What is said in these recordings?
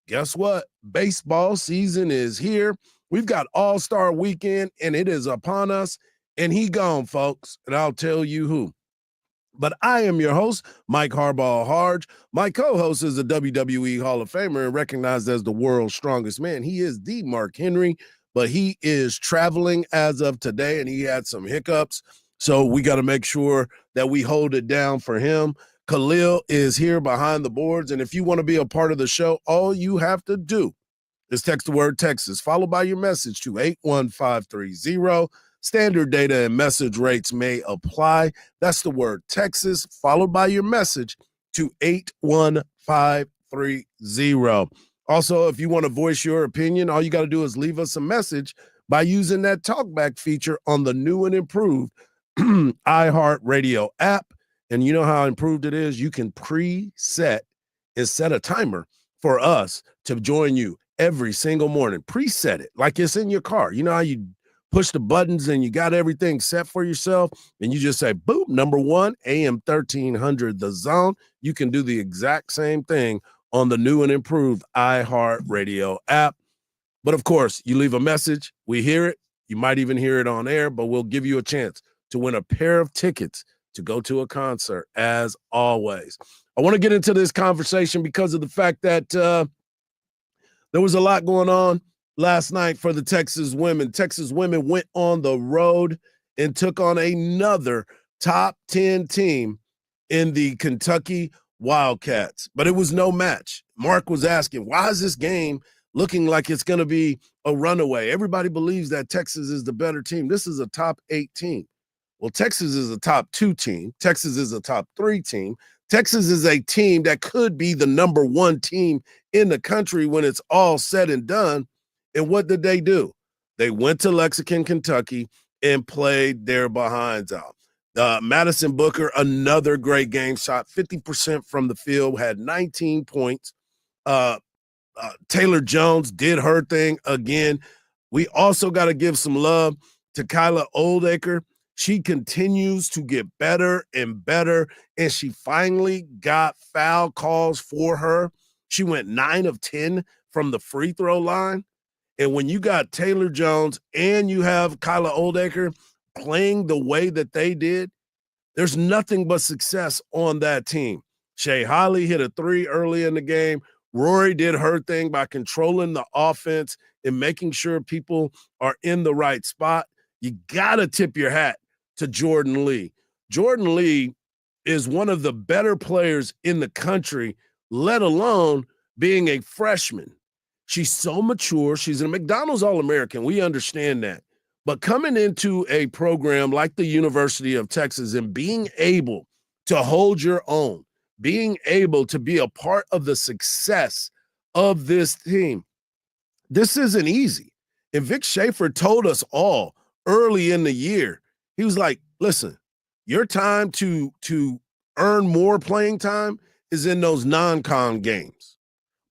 guess what? Baseball season is here. We've got All-Star Weekend, and it is upon us. And he gone, folks. And I'll tell you who. But I am your host, Mike Harbaugh Harge. My co-host is a WWE Hall of Famer and recognized as the world's strongest man. He is the Mark Henry, but he is traveling as of today, and he had some hiccups. So we got to make sure that we hold it down for him. Khalil is here behind the boards, and if you want to be a part of the show, all you have to do is text the word Texas, followed by your message to 81530. Standard data and message rates may apply. That's the word Texas, followed by your message to 81530. Also, if you want to voice your opinion, all you got to do is leave us a message by using that talkback feature on the new and improved iHeartRadio app. And you know how improved it is? You can preset and set a timer for us to join you every single morning. Preset it like it's in your car. You know how you push the buttons and you got everything set for yourself, and you just say, boom, number 1, AM 1300, The Zone. You can do the exact same thing on the new and improved iHeartRadio app. But of course, you leave a message, we hear it. You might even hear it on air, but we'll give you a chance to win a pair of tickets to go to a concert, as always. I want to get into this conversation because of the fact that there was a lot going on last night for the Texas women. Texas women went on the road and took on another top 10 team in the Kentucky Wildcats. But it was no match. Mark was asking, why is this game looking like it's going to be a runaway? Everybody believes that Texas is the better team. This is a top 8 team. Well, Texas is a top 2 team. Texas is a top 3 team. Texas is a team that could be the number 1 team in the country when it's all said and done. And what did they do? They went to Lexington, Kentucky, and played their behinds out. Madison Booker, another great game, shot 50% from the field, had 19 points. Taylor Jones did her thing again. We also got to give some love to Kyla Oldacre. She continues to get better and better, and she finally got foul calls for her. She went 9 of 10 from the free throw line. And when you got Taylor Jones and you have Kyla Oldacre playing the way that they did, there's nothing but success on that team. Shea Holly hit a 3 early in the game. Rory did her thing by controlling the offense and making sure people are in the right spot. You got to tip your hat to Jordan Lee. Jordan Lee is one of the better players in the country, let alone being a freshman. She's so mature. She's a McDonald's All-American. We understand that. But coming into a program like the University of Texas and being able to hold your own, being able to be a part of the success of this team, this isn't easy. And Vic Schaefer told us all early in the year, he was like, listen, your time to earn more playing time is in those non-con games.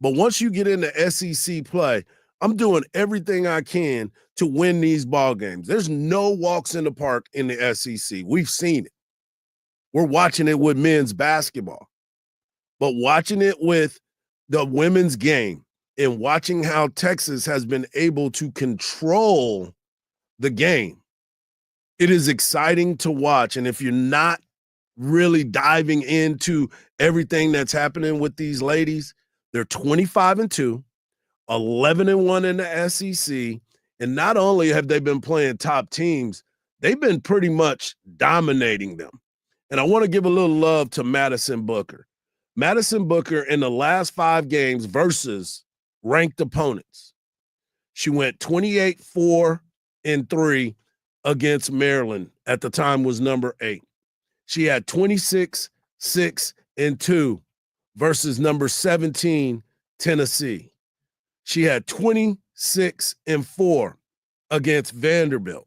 But once you get into SEC play, I'm doing everything I can to win these ball games. There's no walks in the park in the SEC. We've seen it. We're watching it with men's basketball. But watching it with the women's game and watching how Texas has been able to control the game, it is exciting to watch. And if you're not really diving into everything that's happening with these ladies, they're 25-2, 11-1 in the SEC. And not only have they been playing top teams, they've been pretty much dominating them. And I want to give a little love to Madison Booker. Madison Booker in the last 5 games versus ranked opponents, she went 28-4-3 against Maryland, at the time was number 8. She had 26-6-2 versus number 17, Tennessee. She had 26-4 against Vanderbilt.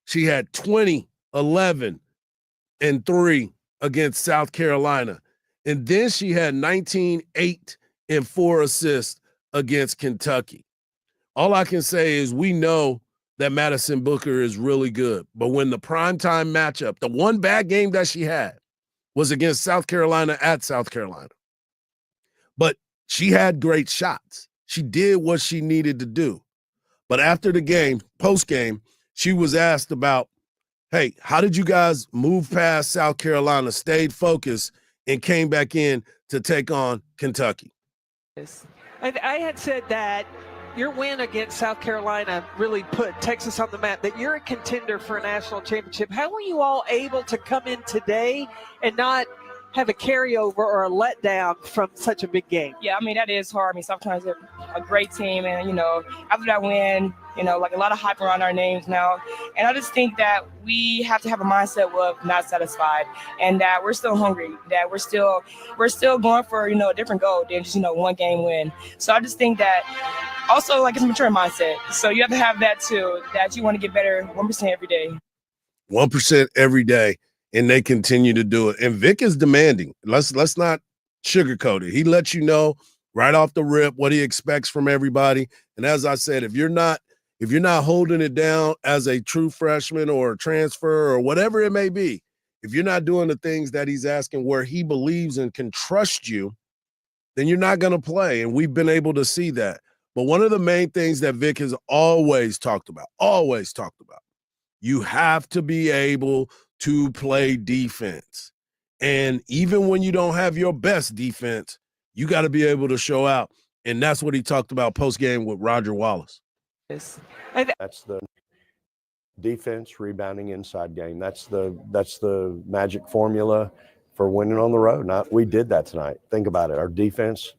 She had 20-11-3 against South Carolina. And then she had 19-8-4 assists against Kentucky. All I can say is we know that Madison Booker is really good. But when the primetime matchup, the one bad game that she had was against South Carolina at South Carolina. But she had great shots. She did what she needed to do. But after the game, post game, she was asked about, hey, how did you guys move past South Carolina, stayed focused, and came back in to take on Kentucky? I had said that your win against South Carolina really put Texas on the map, that you're a contender for a national championship. How were you all able to come in today and not have a carryover or a letdown from such a big game? Yeah, I mean, that is hard. I mean, sometimes they're a great team, and, you know, after that win, you know, like a lot of hype around our names now. And I just think that we have to have a mindset of not satisfied, and that we're still hungry, that we're still going for, you know, a different goal than just, you know, one game win. So I just think that also, like, it's a mature mindset. So you have to have that too, that you want to get better 1% every day. 1% every day, and they continue to do it. And Vic is demanding. Let's not sugarcoat it. He lets you know right off the rip what he expects from everybody. And as I said, if you're not holding it down as a true freshman or a transfer or whatever it may be, if you're not doing the things that he's asking where he believes and can trust you, then you're not going to play. And we've been able to see that. But one of the main things that Vic has always talked about, you have to be able to play defense. And even when you don't have your best defense, you got to be able to show out. And that's what he talked about post-game with Roger Wallace. That's the defense, rebounding, inside game. That's the magic formula for winning on the road. We did that tonight. Think about it. Our defense,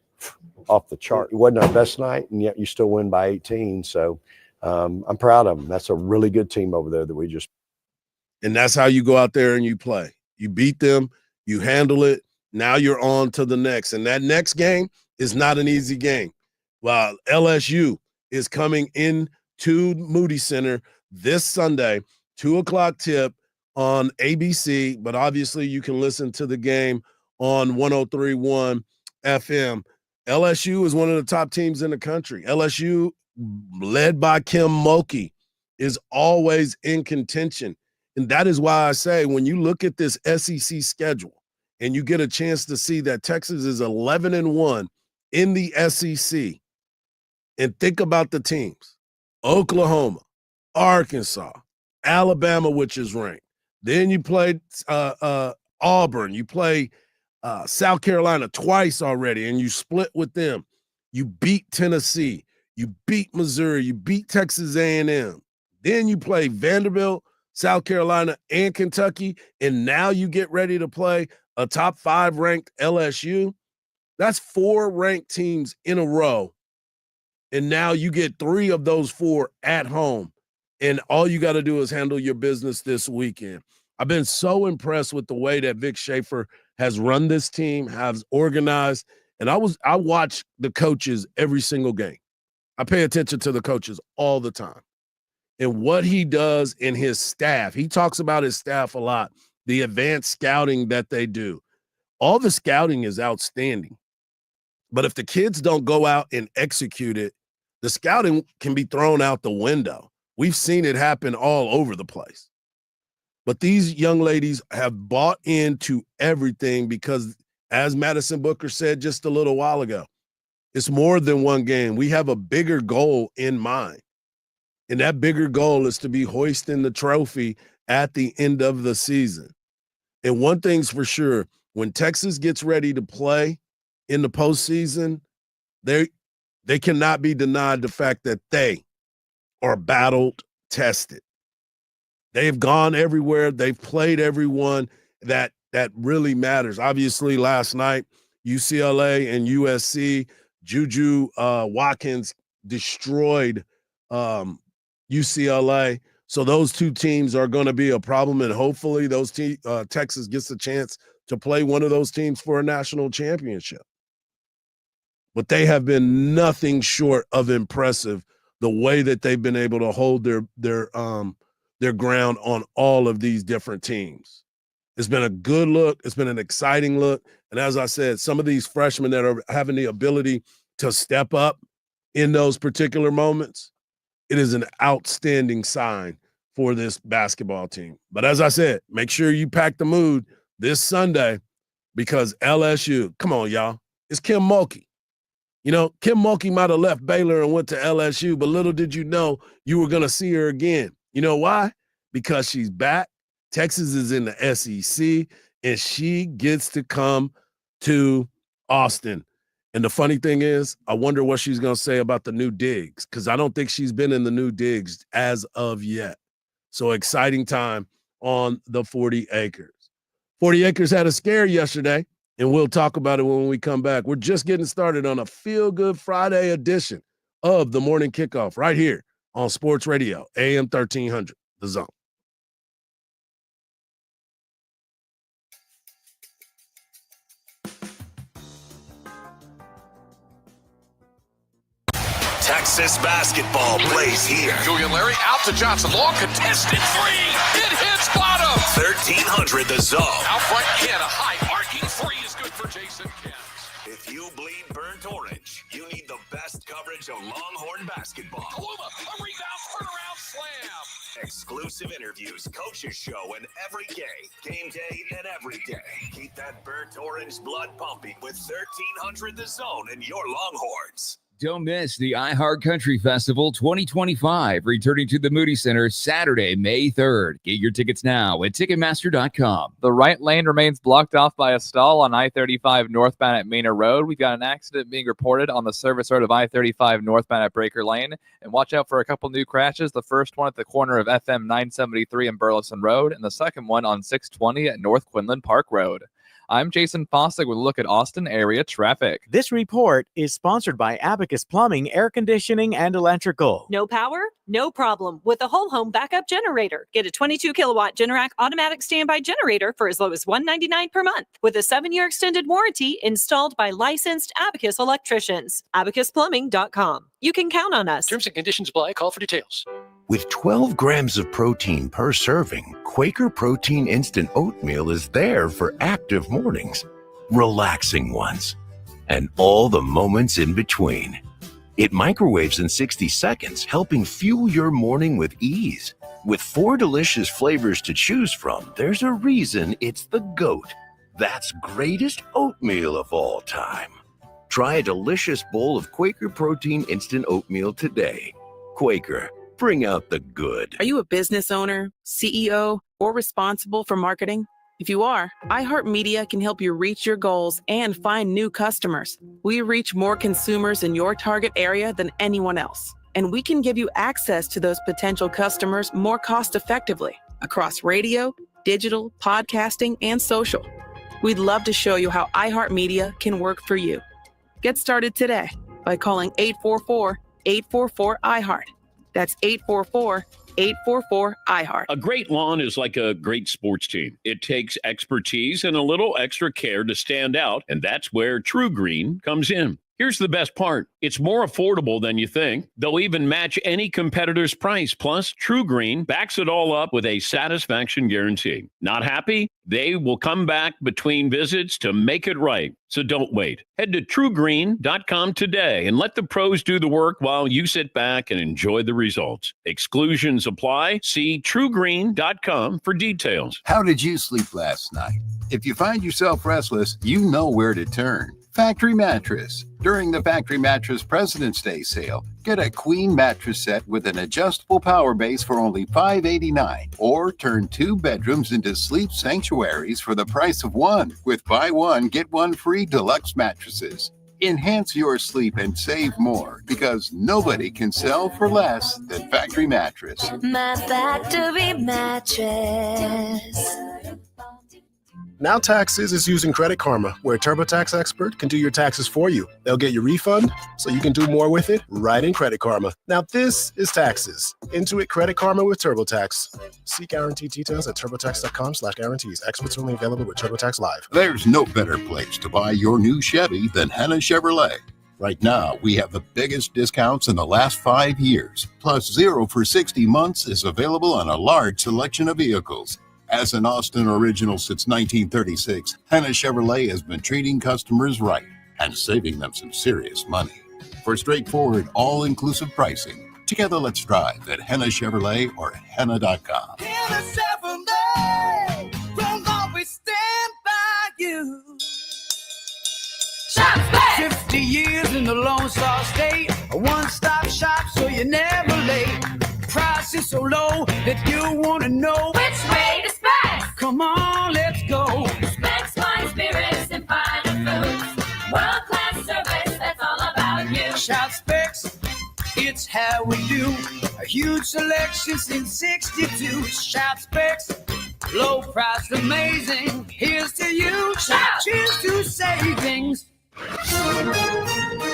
off the chart. It wasn't our best night, and yet you still win by 18. So I'm proud of them. That's a really good team over there that we just. And that's how you go out there and you play. You beat them, you handle it. Now you're on to the next. And that next game is not an easy game. While LSU is coming in to Moody Center this Sunday, 2:00 tip on ABC, but obviously you can listen to the game on 103.1 FM. LSU is one of the top teams in the country. LSU, led by Kim Mulkey, is always in contention. And that is why I say when you look at this SEC schedule and you get a chance to see that Texas is 11-1 in the SEC, and think about the teams: Oklahoma, Arkansas, Alabama, which is ranked. Then you played Auburn. You play South Carolina twice already, and you split with them. You beat Tennessee. You beat Missouri. You beat Texas A&M. Then you play Vanderbilt, South Carolina, and Kentucky, and now you get ready to play a top 5 ranked LSU. That's 4 ranked teams in a row. And now you get 3 of those 4 at home. And all you got to do is handle your business this weekend. I've been so impressed with the way that Vic Schaefer has run this team, has organized. And I watch the coaches every single game. I pay attention to the coaches all the time. And what he does in his staff, he talks about his staff a lot, the advanced scouting that they do. All the scouting is outstanding. But if the kids don't go out and execute it, the scouting can be thrown out the window. We've seen it happen all over the place. But these young ladies have bought into everything because, as Madison Booker said just a little while ago, it's more than one game. We have a bigger goal in mind. And that bigger goal is to be hoisting the trophy at the end of the season. And one thing's for sure, when Texas gets ready to play in the postseason, they cannot be denied the fact that they are battled tested. They've gone everywhere. They've played everyone that really matters. Obviously, last night, UCLA and USC, Juju Watkins destroyed UCLA. So those 2 teams are going to be a problem, and hopefully Texas gets a chance to play one of those teams for a national championship. But they have been nothing short of impressive the way that they've been able to hold their ground on all of these different teams. It's been a good look. It's been an exciting look. And as I said, some of these freshmen that are having the ability to step up in those particular moments, it is an outstanding sign for this basketball team. But as I said, make sure you pack the mood this Sunday because LSU, come on, y'all, it's Kim Mulkey. You know, Kim Mulkey might have left Baylor and went to LSU, but little did you know you were going to see her again. You know why? Because she's back. Texas is in the SEC, and she gets to come to Austin. And the funny thing is, I wonder what she's going to say about the new digs, because I don't think she's been in the new digs as of yet. So exciting time on the 40 Acres. 40 Acres had a scare yesterday, and we'll talk about it when we come back. We're just getting started on a feel-good Friday edition of the Morning Kickoff right here on Sports Radio, AM 1300, The Zone. Texas basketball plays here. Julian Larry out to Johnson. Long contested three. It hits bottom. 1300 The Zone. Out front, Ken. A high arcing three is good for Jason Kent. If you bleed burnt orange, you need the best coverage of Longhorn basketball. Kaluma, a rebound, turnaround slam. Exclusive interviews, coaches show, and every game day and every day. Keep that burnt orange blood pumping with 1300 The Zone and your Longhorns. Don't miss the iHeart Country Festival 2025, returning to the Moody Center Saturday, May 3rd. Get your tickets now at Ticketmaster.com. The right lane remains blocked off by a stall on I-35 northbound at Manor Road. We've got an accident being reported on the service road of I-35 northbound at Breaker Lane. And watch out for a couple new crashes. The first one at the corner of FM 973 and Burleson Road, and the second one on 620 at North Quinlan Park Road. I'm Jason Fossick with a look at Austin area traffic. This report is sponsored by Abacus Plumbing, Air Conditioning, and Electrical. No power? No problem. With a whole home backup generator. Get a 22 kilowatt Generac automatic standby generator for as low as $199 per month with a 7-year extended warranty installed by licensed Abacus electricians. AbacusPlumbing.com. You can count on us. Terms and conditions apply. Call for details. With 12 grams of protein per serving, Quaker Protein Instant Oatmeal is there for active mornings, relaxing ones, and all the moments in between. It microwaves in 60 seconds, helping fuel your morning with ease. With 4 delicious flavors to choose from, there's a reason it's the GOAT. That's greatest oatmeal of all time. Try a delicious bowl of Quaker Protein Instant Oatmeal today. Quaker, bring out the good. Are you a business owner, CEO, or responsible for marketing? If you are, iHeartMedia can help you reach your goals and find new customers. We reach more consumers in your target area than anyone else, and we can give you access to those potential customers more cost-effectively across radio, digital, podcasting, and social. We'd love to show you how iHeartMedia can work for you. Get started today by calling 844-844-iHeart. That's 844-844-iHeart. A great lawn is like a great sports team. It takes expertise and a little extra care to stand out, and that's where True Green comes in. Here's the best part. It's more affordable than you think. They'll even match any competitor's price. Plus, True Green backs it all up with a satisfaction guarantee. Not happy? They will come back between visits to make it right. So don't wait. Head to truegreen.com today and let the pros do the work while you sit back and enjoy the results. Exclusions apply. See truegreen.com for details. How did you sleep last night? If you find yourself restless, you know where to turn. Factory Mattress. During the Factory Mattress President's Day sale, get a queen mattress set with an adjustable power base for only $589, or turn 2 bedrooms into sleep sanctuaries for the price of one with buy one, get one free deluxe mattresses. Enhance your sleep and save more, because nobody can sell for less than Factory Mattress. My Factory Mattress. Now Taxes is using Credit Karma, where a TurboTax expert can do your taxes for you. They'll get your refund so you can do more with it right in Credit Karma. Now this is taxes. Intuit Credit Karma with TurboTax. See guarantee details at turbotax.com/guarantees. Experts only available with TurboTax Live. There's no better place to buy your new Chevy than Henna Chevrolet. Right now, we have the biggest discounts in the last 5 years. Plus 0 for 60 months is available on a large selection of vehicles. As an Austin original since 1936, Henna Chevrolet has been treating customers right and saving them some serious money. For straightforward, all-inclusive pricing, together let's drive at Henna Chevrolet or Henna.com. Henna Chevrolet, will always stand by you. Shots back! 60 years in the Lone Star State. A one-stop shop so you're never late. Price is so low that you want to know Which way to Specs? Come on, let's go. Specs Wine Spirits and Finer Foods. World-class service, that's all about you. Shout Specs, it's how we do. A huge selection since 62. Shout Specs, low price, amazing. Here's to you. Shout. Cheers to savings.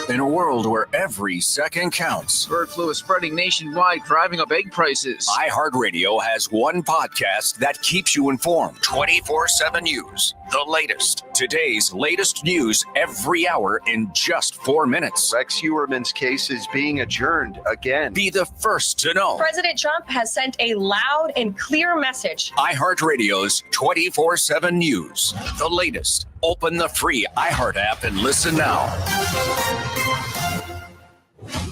In a world where every second counts, bird flu is spreading nationwide, driving up egg prices. iHeartRadio has one podcast that keeps you informed. 24/7 News. The latest. Today's latest news every hour in just 4 minutes. Rex Heuermann's case is being adjourned again. Be the first to know. President Trump has sent a loud and clear message. iHeartRadio's 24/7 News. The latest. Open the free iHeart app and listen now.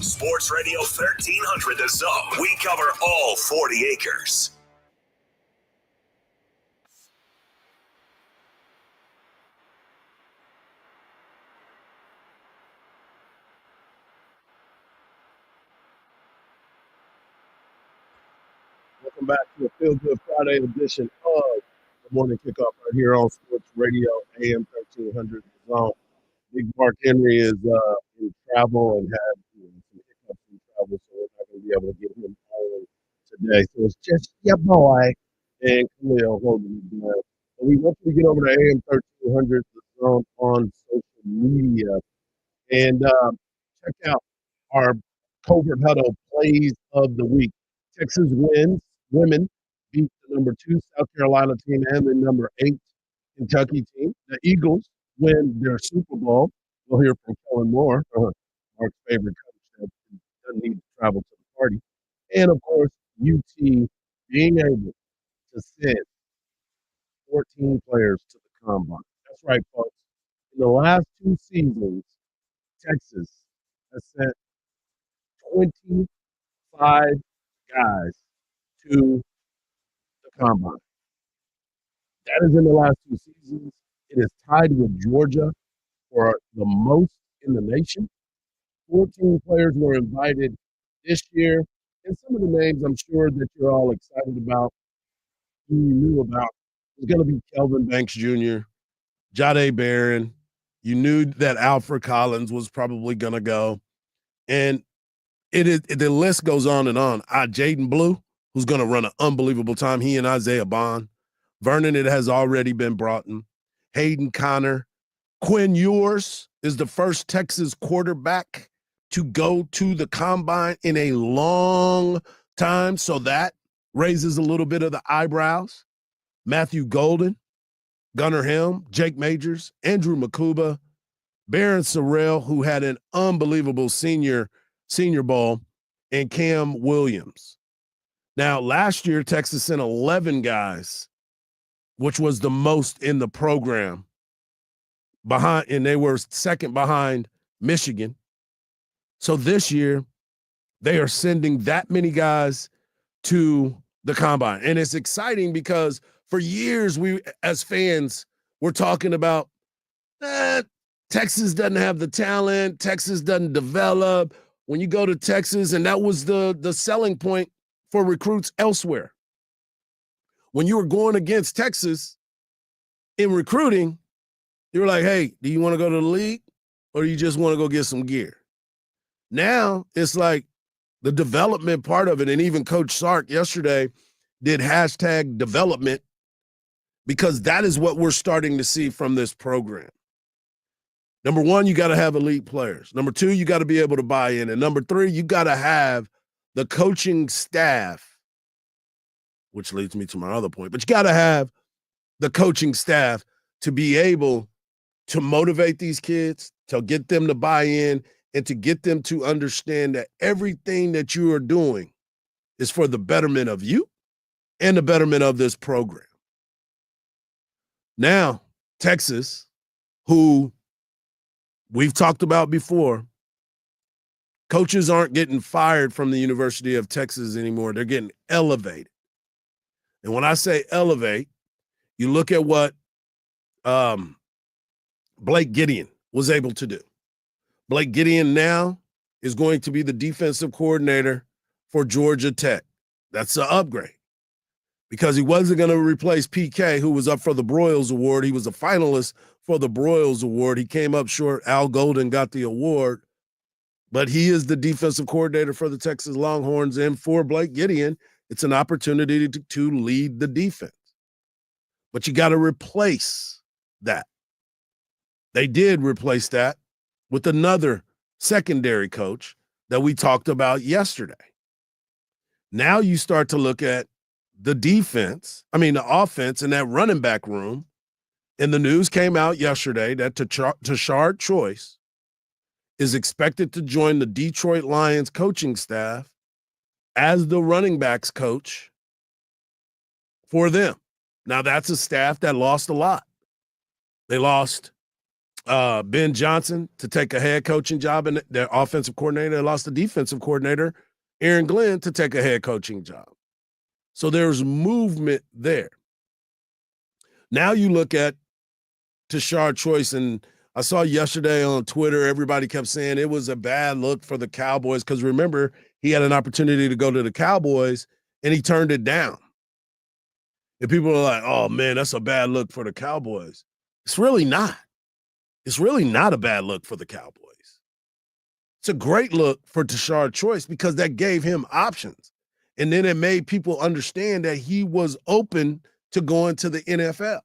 Sports Radio 1300 The Zone. We cover all 40 acres. Welcome back to a Feel Good Friday edition of the Morning Kickoff right here on Sports Radio AM 1300 The Zone. Big Mark Henry is in travel and had some hiccups in travel, so we're not going to be able to get him on today. So it's just your boy and Khalil holding it down. And we want you to get over to AM 1300 The Zone on social media and check out our Covert Huddle plays of the week. Texas women beat the number 2 South Carolina team and the number 8 Kentucky team. The Eagles win their Super Bowl. We'll hear from Kellen Moore, Mark's favorite coach that doesn't need to travel to the party. And, of course, UT being able to send 14 players to the Combine. That's right, folks. In the last 2 seasons, Texas has sent 25 guys to the Combine. That is in the last 2 seasons. It is tied with Georgia for the most in the nation. 14 players were invited this year. And some of the names I'm sure that you're all excited about, who you knew about, was going to be Kelvin Banks Jr., Jahdae Barron. You knew that Alfred Collins was probably going to go. And the list goes on and on. Jaden Blue, who's going to run an unbelievable time. He and Isaiah Bond. Vernon, it has already been brought in. Hayden Connor. Quinn Ewers is the first Texas quarterback to go to the Combine in a long time, so that raises a little bit of the eyebrows. Matthew Golden, Gunnar Helm, Jake Majors, Andrew Makuba, Barron Sorrell, who had an unbelievable senior bowl, and Cam Williams. Now, last year, Texas sent 11 guys, which was the most in the program, behind, and they were second behind Michigan. So this year, they are sending that many guys to the Combine. And it's exciting because for years, we as fans were talking about Texas doesn't have the talent, Texas doesn't develop. When you go to Texas, and that was the selling point for recruits elsewhere. When you were going against Texas in recruiting, you were like, hey, do you want to go to the league or do you just want to go get some gear? Now it's like the development part of it, and even Coach Sark yesterday did hashtag development because that is what we're starting to see from this program. Number one, you got to have elite players. Number two, you got to be able to buy in. And number three, you got to have the coaching staff, which leads me to my other point, but you got to have the coaching staff to be able to motivate these kids, to get them to buy in, and to get them to understand that everything that you are doing is for the betterment of you and the betterment of this program. Now, Texas, who we've talked about before, coaches aren't getting fired from the University of Texas anymore. They're getting elevated. And when I say elevate, you look at what Blake Gideon was able to do. Blake Gideon now is going to be the defensive coordinator for Georgia Tech. That's an upgrade because he wasn't going to replace PK, who was up for the Broyles Award. He was a finalist for the Broyles Award. He came up short. Al Golden got the award, but he is the defensive coordinator for the Texas Longhorns. And for Blake Gideon, it's an opportunity to lead the defense. But you got to replace that. They did replace that with another secondary coach that we talked about yesterday. Now you start to look at the the offense and that running back room. And the news came out yesterday that Tashard Choice is expected to join the Detroit Lions coaching staff as the running backs coach for them. Now, that's a staff that lost a lot. They lost Ben Johnson to take a head coaching job in their offensive coordinator. They lost the defensive coordinator, Aaron Glenn, to take a head coaching job. So there's movement there. Now you look at Tashard Choice, and I saw yesterday on Twitter, everybody kept saying it was a bad look for the Cowboys because remember, he had an opportunity to go to the Cowboys, and he turned it down. And people are like, oh, man, that's a bad look for the Cowboys. It's really not. It's really not a bad look for the Cowboys. It's a great look for Tashard Choice because that gave him options. And then it made people understand that he was open to going to the NFL.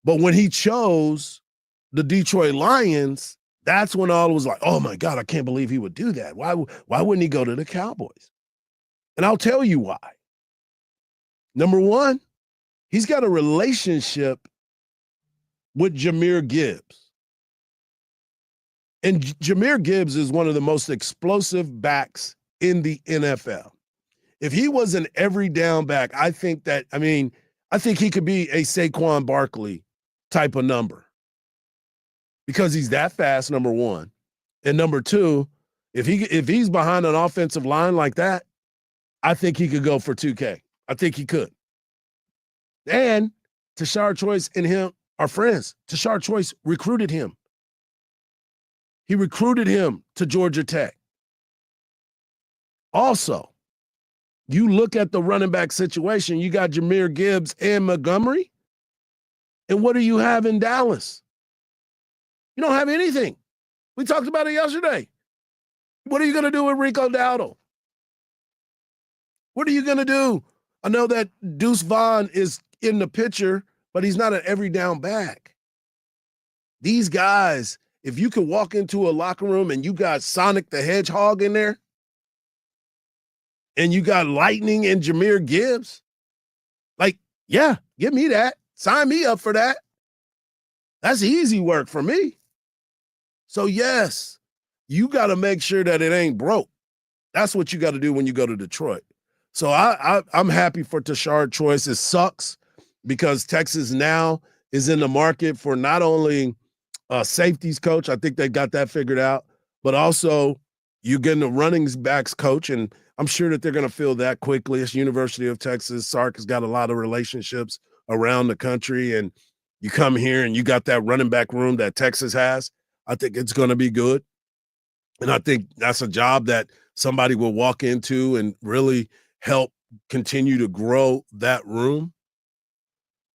But when he chose the Detroit Lions, that's when all was like, oh, my God, I can't believe he would do that. Why wouldn't he go to the Cowboys? And I'll tell you why. Number one, he's got a relationship with Jahmyr Gibbs. And Jahmyr Gibbs is one of the most explosive backs in the NFL. If he was an every down back, I think he could be a Saquon Barkley type of number because he's that fast, number one. And number two, if he's behind an offensive line like that, I think he could go for 2K. I think he could. And Tashard Choice and him are friends. Tashard Choice recruited him. He recruited him to Georgia Tech. Also, you look at the running back situation, you got Jahmyr Gibbs and Montgomery. And what do you have in Dallas? You don't have anything. We talked about it yesterday. What are you going to do with Rico Dowdle? What are you going to do? I know that Deuce Vaughn is in the picture, but he's not an every down back. These guys, if you could walk into a locker room and you got Sonic the Hedgehog in there, and you got Lightning and Jahmyr Gibbs, yeah, give me that. Sign me up for that. That's easy work for me. So, yes, you got to make sure that it ain't broke. That's what you got to do when you go to Detroit. So I'm happy for Tashard Choice. It sucks because Texas now is in the market for not only a safeties coach, I think they got that figured out, but also you're getting a running backs coach, and I'm sure that they're going to fill that quickly. It's University of Texas. Sark has got a lot of relationships around the country, and you come here and you got that running back room that Texas has. I think it's going to be good. And I think that's a job that somebody will walk into and really help continue to grow that room.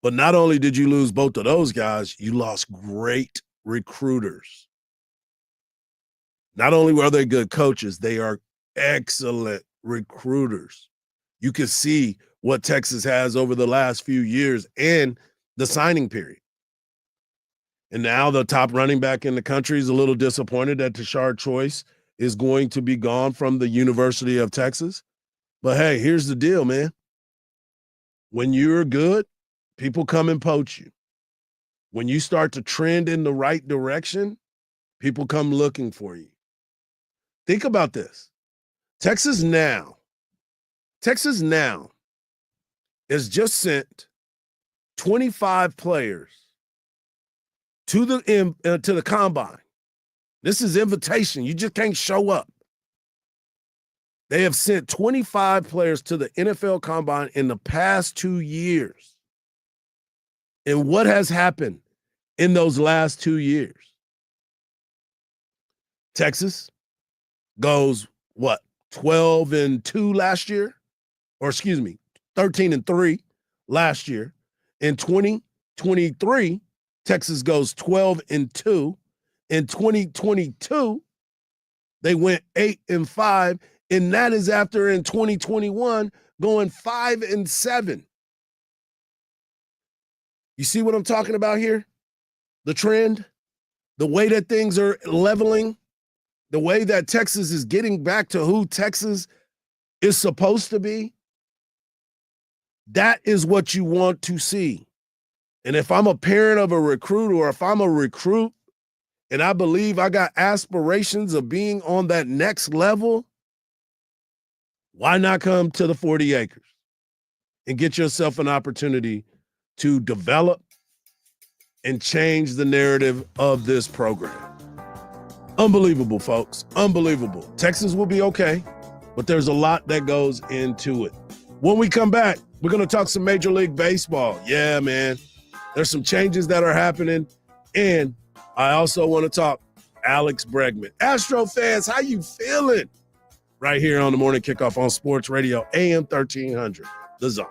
But not only did you lose both of those guys, you lost great recruiters. Not only were they good coaches, they are excellent recruiters. You can see what Texas has over the last few years and the signing period. And now the top running back in the country is a little disappointed that Tashard Choice is going to be gone from the University of Texas. But hey, here's the deal, man. When you're good, people come and poach you. When you start to trend in the right direction, people come looking for you. Think about this. Texas now has just sent 25 players to the combine. This is invitation. You just can't show up. They have sent 25 players to the NFL combine in the past 2 years. And what has happened in those last 2 years? Texas goes, 12-2 last year? Or 13-3 last year. In 2023, Texas goes 12-2. In 2022, they went 8-5. And that is after in 2021 going 5-7. You see what I'm talking about here? The trend, the way that things are leveling, the way that Texas is getting back to who Texas is supposed to be. That is what you want to see. And if I'm a parent of a recruit, or if I'm a recruit and I believe I got aspirations of being on that next level, why not come to the 40 acres and get yourself an opportunity to develop and change the narrative of this program? Unbelievable, folks. Unbelievable. Texas will be okay, but there's a lot that goes into it. When we come back, we're going to talk some Major League Baseball. Yeah, man. There's some changes that are happening. And I also want to talk Alex Bregman. Astro fans, how you feeling? Right here on the Morning Kickoff on Sports Radio, AM 1300, The Zone.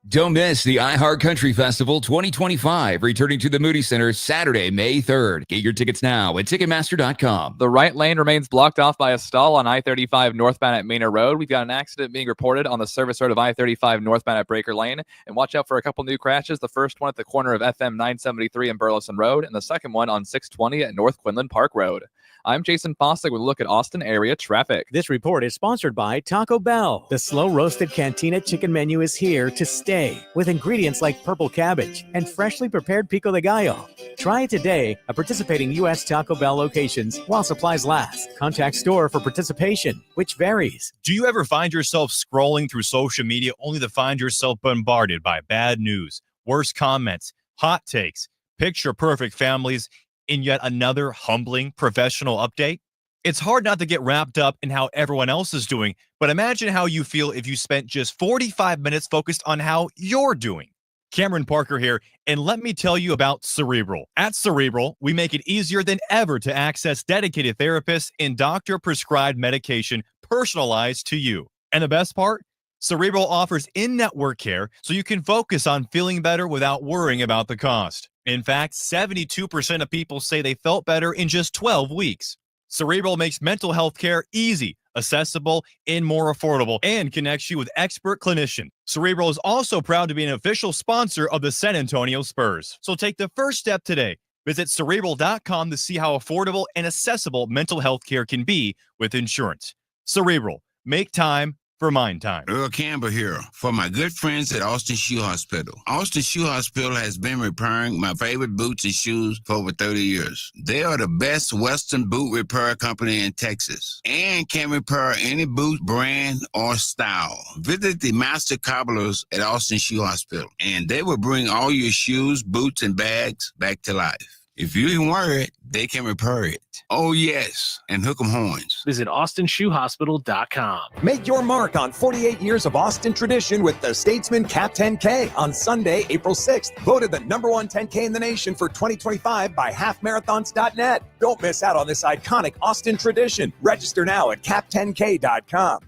Don't miss the iHeart Country Festival 2025, returning to the Moody Center Saturday, May 3rd. Get your tickets now at Ticketmaster.com. The right lane remains blocked off by a stall on I-35 northbound at Manor Road. We've got an accident being reported on the service road of I-35 northbound at Breaker Lane. And watch out for a couple new crashes. The first one at the corner of FM 973 and Burleson Road, and the second one on 620 at North Quinlan Park Road. I'm Jason Fostick with a look at Austin area traffic. This report is sponsored by Taco Bell. The slow-roasted Cantina chicken menu is here to stay, with ingredients like purple cabbage and freshly prepared pico de gallo. Try it today at participating U.S. Taco Bell locations while supplies last. Contact store for participation, which varies. Do you ever find yourself scrolling through social media only to find yourself bombarded by bad news, worse comments, hot takes, picture-perfect families, in yet another humbling professional update? It's hard not to get wrapped up in how everyone else is doing, but imagine how you feel if you spent just 45 minutes focused on how you're doing. Cameron Parker here, and let me tell you about Cerebral. At Cerebral, we make it easier than ever to access dedicated therapists and doctor-prescribed medication personalized to you. And the best part? Cerebral offers in-network care so you can focus on feeling better without worrying about the cost. In fact, 72% of people say they felt better in just 12 weeks. Cerebral makes mental health care easy, accessible, and more affordable, and connects you with expert clinicians. Cerebral is also proud to be an official sponsor of the San Antonio Spurs. So take the first step today. Visit Cerebral.com to see how affordable and accessible mental health care can be with insurance. Cerebral. Make time for Mind Time. Earl Campbell here for my good friends at Austin Shoe Hospital. Austin Shoe Hospital has been repairing my favorite boots and shoes for over 30 years. They are the best Western boot repair company in Texas and can repair any boot brand or style. Visit the master cobblers at Austin Shoe Hospital and they will bring all your shoes, boots, and bags back to life. If you can wear it, they can repair it. Oh, yes, and hook 'em horns. Visit AustinShoeHospital.com. Make your mark on 48 years of Austin tradition with the Statesman Cap 10K on Sunday, April 6th. Voted the #1 10K in the nation for 2025 by halfmarathons.net. Don't miss out on this iconic Austin tradition. Register now at cap10k.com.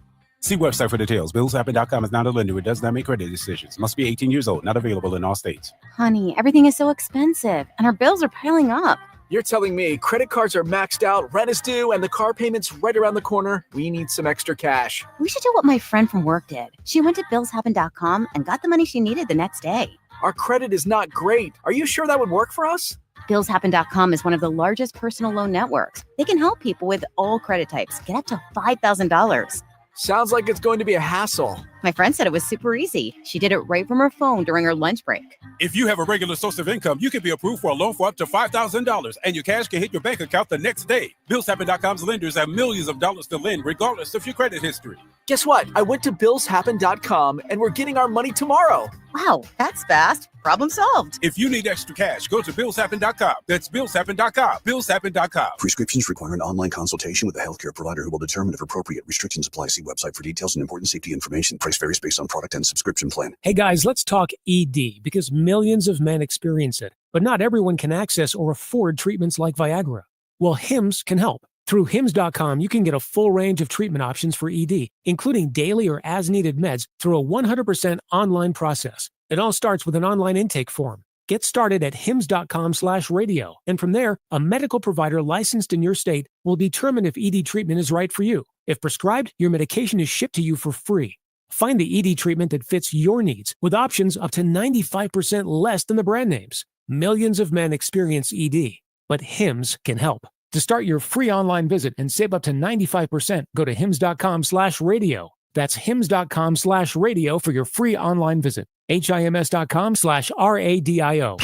See website for details. BillsHappen.com is not a lender. It does not make credit decisions. Must be 18 years old. Not available in all states. Honey, everything is so expensive, and our bills are piling up. You're telling me credit cards are maxed out, rent is due, and the car payment's right around the corner? We need some extra cash. We should do what my friend from work did. She went to BillsHappen.com and got the money she needed the next day. Our credit is not great. Are you sure that would work for us? BillsHappen.com is one of the largest personal loan networks. They can help people with all credit types get up to $5,000. Sounds like it's going to be a hassle. My friend said it was super easy. She did it right from her phone during her lunch break. If you have a regular source of income, you can be approved for a loan for up to $5,000, and your cash can hit your bank account the next day. BillsHappen.com's lenders have millions of dollars to lend, regardless of your credit history. Guess what? I went to BillsHappen.com, and we're getting our money tomorrow. Wow, that's fast. Problem solved. If you need extra cash, go to BillsHappen.com. That's BillsHappen.com. BillsHappen.com. Prescriptions require an online consultation with a healthcare provider who will determine if appropriate. Restrictions apply. See website for details and important safety information. Price Price varies based on product and subscription plan. Hey guys, let's talk ED because millions of men experience it, but not everyone can access or afford treatments like Viagra. Well, Hims can help. Through Hims.com, you can get a full range of treatment options for ED, including daily or as-needed meds through a 100% online process. It all starts with an online intake form. Get started at hims.com/radio, and from there, a medical provider licensed in your state will determine if ED treatment is right for you. If prescribed, your medication is shipped to you for free. Find the ED treatment that fits your needs with options up to 95% less than the brand names. Millions of men experience ED, but Hims can help. To start your free online visit and save up to 95%, go to hims.com/radio. That's hims.com/radio for your free online visit. HIMS.com/RADIO.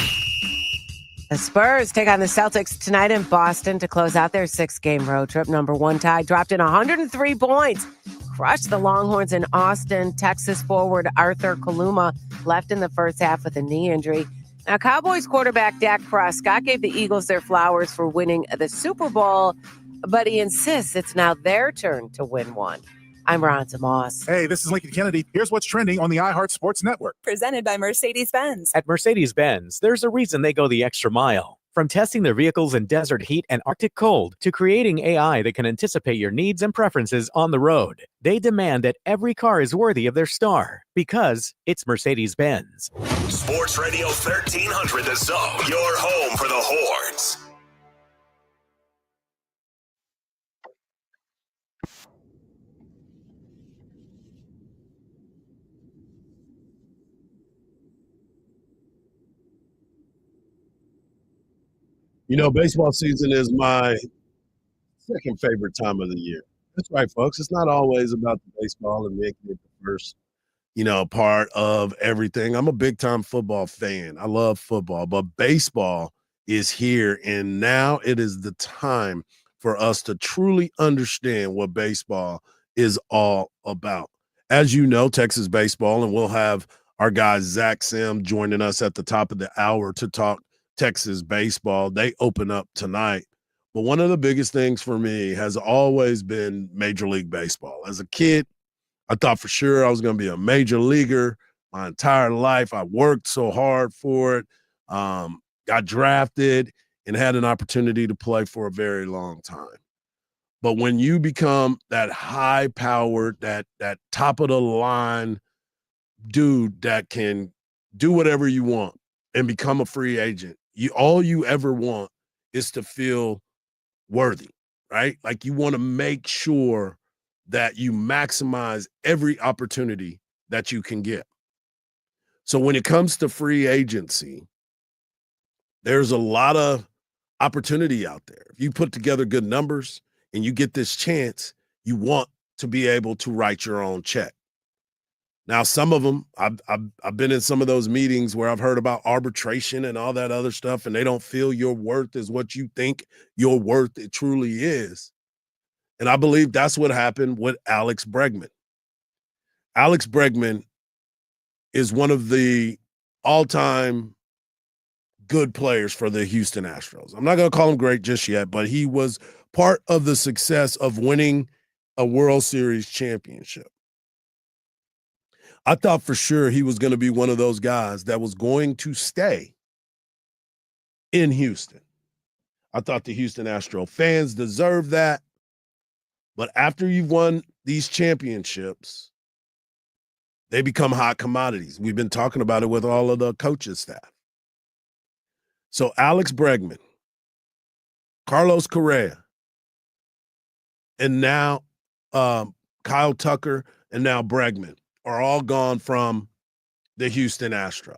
The Spurs take on the Celtics tonight in Boston to close out their 6-game road trip. Number one tie dropped in 103 points. Crushed the Longhorns in Austin. Texas forward Arthur Kaluma left in the first half with a knee injury. Now, Cowboys quarterback Dak Prescott gave the Eagles their flowers for winning the Super Bowl, but he insists it's now their turn to win one. I'm Ron Moss. Hey, this is Lincoln Kennedy. Here's what's trending on the iHeart Sports Network. Presented by Mercedes-Benz. At Mercedes-Benz, there's a reason they go the extra mile. From testing their vehicles in desert heat and Arctic cold to creating AI that can anticipate your needs and preferences on the road, they demand that every car is worthy of their star because it's Mercedes-Benz. Sports Radio 1300 The Zone, your home for the Horns. You know, baseball season is my second favorite time of the year. That's right, folks. It's not always about the baseball and making it the first, part of everything. I'm a big-time football fan. I love football, but baseball is here, and now it is the time for us to truly understand what baseball is all about. As you know, Texas baseball, and we'll have our guy Zach Sim joining us at the top of the hour to talk Texas baseball. They open up tonight. But one of the biggest things for me has always been Major League Baseball. As a kid, I thought for sure I was going to be a major leaguer my entire life. I worked so hard for it, got drafted, and had an opportunity to play for a very long time. But when you become that high-powered, that top-of-the-line dude that can do whatever you want and become a free agent, all you ever want is to feel worthy, right? Like you want to make sure that you maximize every opportunity that you can get. So when it comes to free agency, there's a lot of opportunity out there. If you put together good numbers and you get this chance, you want to be able to write your own check. Now, some of them, I've been in some of those meetings where I've heard about arbitration and all that other stuff, and they don't feel your worth is what you think your worth it truly is. And I believe that's what happened with Alex Bregman. Alex Bregman is one of the all-time good players for the Houston Astros. I'm not going to call him great just yet, but he was part of the success of winning a World Series championship. I thought for sure he was going to be one of those guys that was going to stay in Houston. I thought the Houston Astros fans deserve that. But after you've won these championships, they become hot commodities. We've been talking about it with all of the coaches staff. So Alex Bregman, Carlos Correa, and now Kyle Tucker, and now Bregman are all gone from the Houston Astros.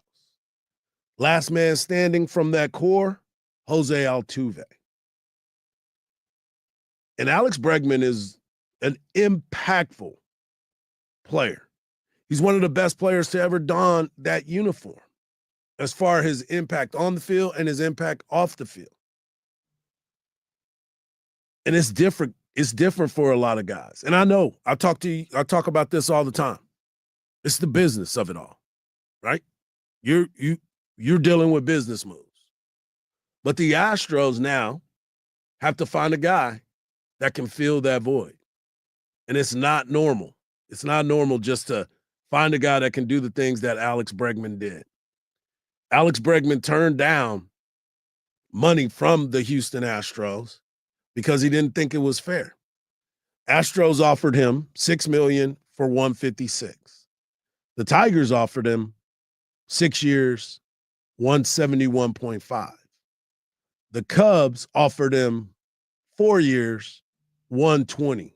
Last man standing from that core, Jose Altuve. And Alex Bregman is an impactful player. He's one of the best players to ever don that uniform as far as his impact on the field and his impact off the field. And it's different. It's different for a lot of guys. And I know I talk about this all the time. It's the business of it all, right? You're dealing with business moves. But the Astros now have to find a guy that can fill that void. And it's not normal. It's not normal just to find a guy that can do the things that Alex Bregman did. Alex Bregman turned down money from the Houston Astros because he didn't think it was fair. Astros offered him $6 million for 156. The Tigers offered him 6 years, 171.5. The Cubs offered him 4 years, 120.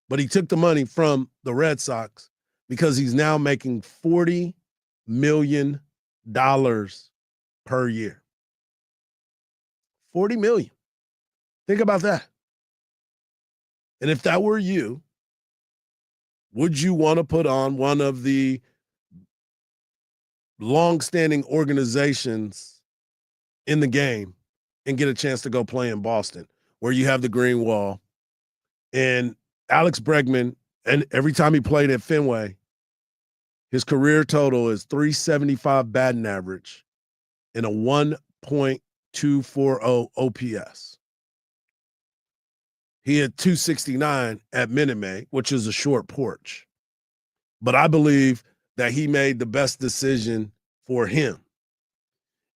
But he took the money from the Red Sox because he's now making $40 million per year. $40 million. Think about that. And if that were you, would you want to put on one of the long-standing organizations in the game and get a chance to go play in Boston, where you have the green wall? And Alex Bregman, and every time he played at Fenway, his career total is 375 batting average and a 1.240 OPS. He had 269 at Minute Maid, which is a short porch. But I believe that he made the best decision for him.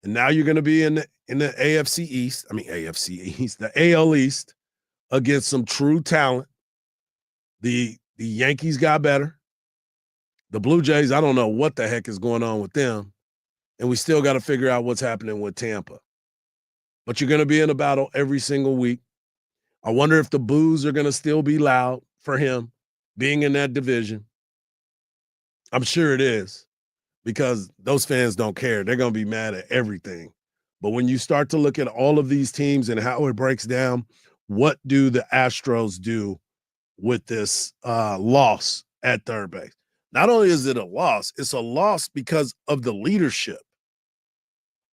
And now you're going to be in the AFC East, the AL East, against some true talent. The Yankees got better. The Blue Jays, I don't know what the heck is going on with them. And we still got to figure out what's happening with Tampa. But you're going to be in a battle every single week. I wonder if the boos are going to still be loud for him being in that division. I'm sure it is, because those fans don't care. They're going to be mad at everything. But when you start to look at all of these teams and how it breaks down, what do the Astros do with this loss at third base? Not only is it a loss, it's a loss because of the leadership.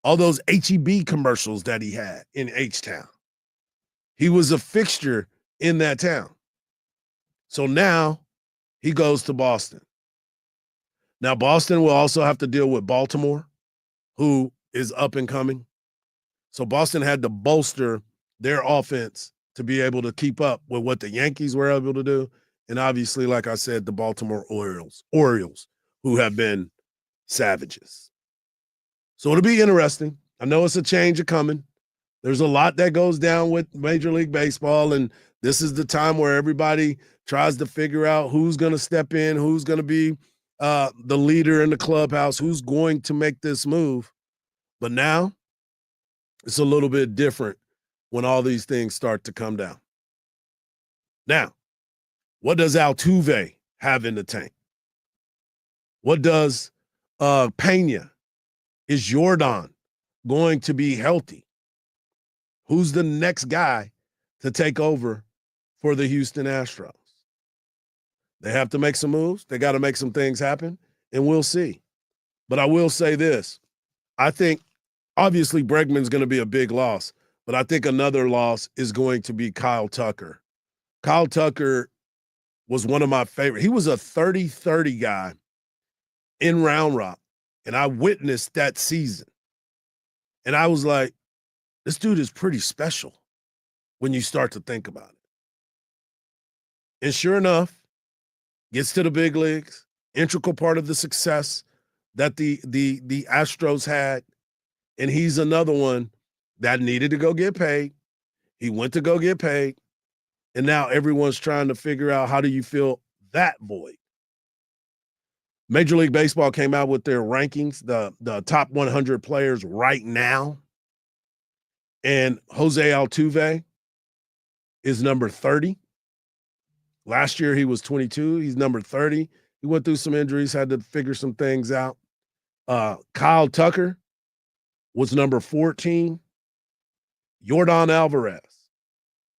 All those HEB commercials that he had in H-Town. He was a fixture in that town. So now he goes to Boston. Now Boston will also have to deal with Baltimore, who is up and coming. So Boston had to bolster their offense to be able to keep up with what the Yankees were able to do. And obviously, like I said, the Baltimore Orioles, who have been savages. So it'll be interesting. I know it's a change coming. There's a lot that goes down with Major League Baseball, and this is the time where everybody tries to figure out who's going to step in, who's going to be the leader in the clubhouse, who's going to make this move. But now it's a little bit different when all these things start to come down. Now, what does Altuve have in the tank? What does Pena? Is Jordan going to be healthy? Who's the next guy to take over for the Houston Astros? They have to make some moves. They got to make some things happen, and we'll see. But I will say this. I think, obviously, Bregman's going to be a big loss, but I think another loss is going to be Kyle Tucker. Kyle Tucker was one of my favorite. He was a 30-30 guy in Round Rock, and I witnessed that season. And I was like, this dude is pretty special when you start to think about it. And sure enough, gets to the big leagues, integral part of the success that the Astros had. And he's another one that needed to go get paid. He went to go get paid. And now everyone's trying to figure out, how do you fill that void? Major League Baseball came out with their rankings, the top 100 players right now. And Jose Altuve is number 30. Last year he was 22. He's number 30. He went through some injuries, had to figure some things out. Kyle Tucker was number 14. Yordan Alvarez,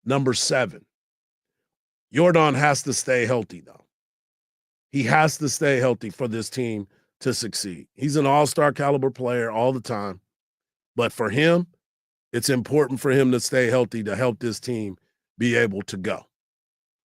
number 7. Yordan has to stay healthy, though. He has to stay healthy for this team to succeed. He's an all-star caliber player all the time. But for him, it's important for him to stay healthy to help this team be able to go.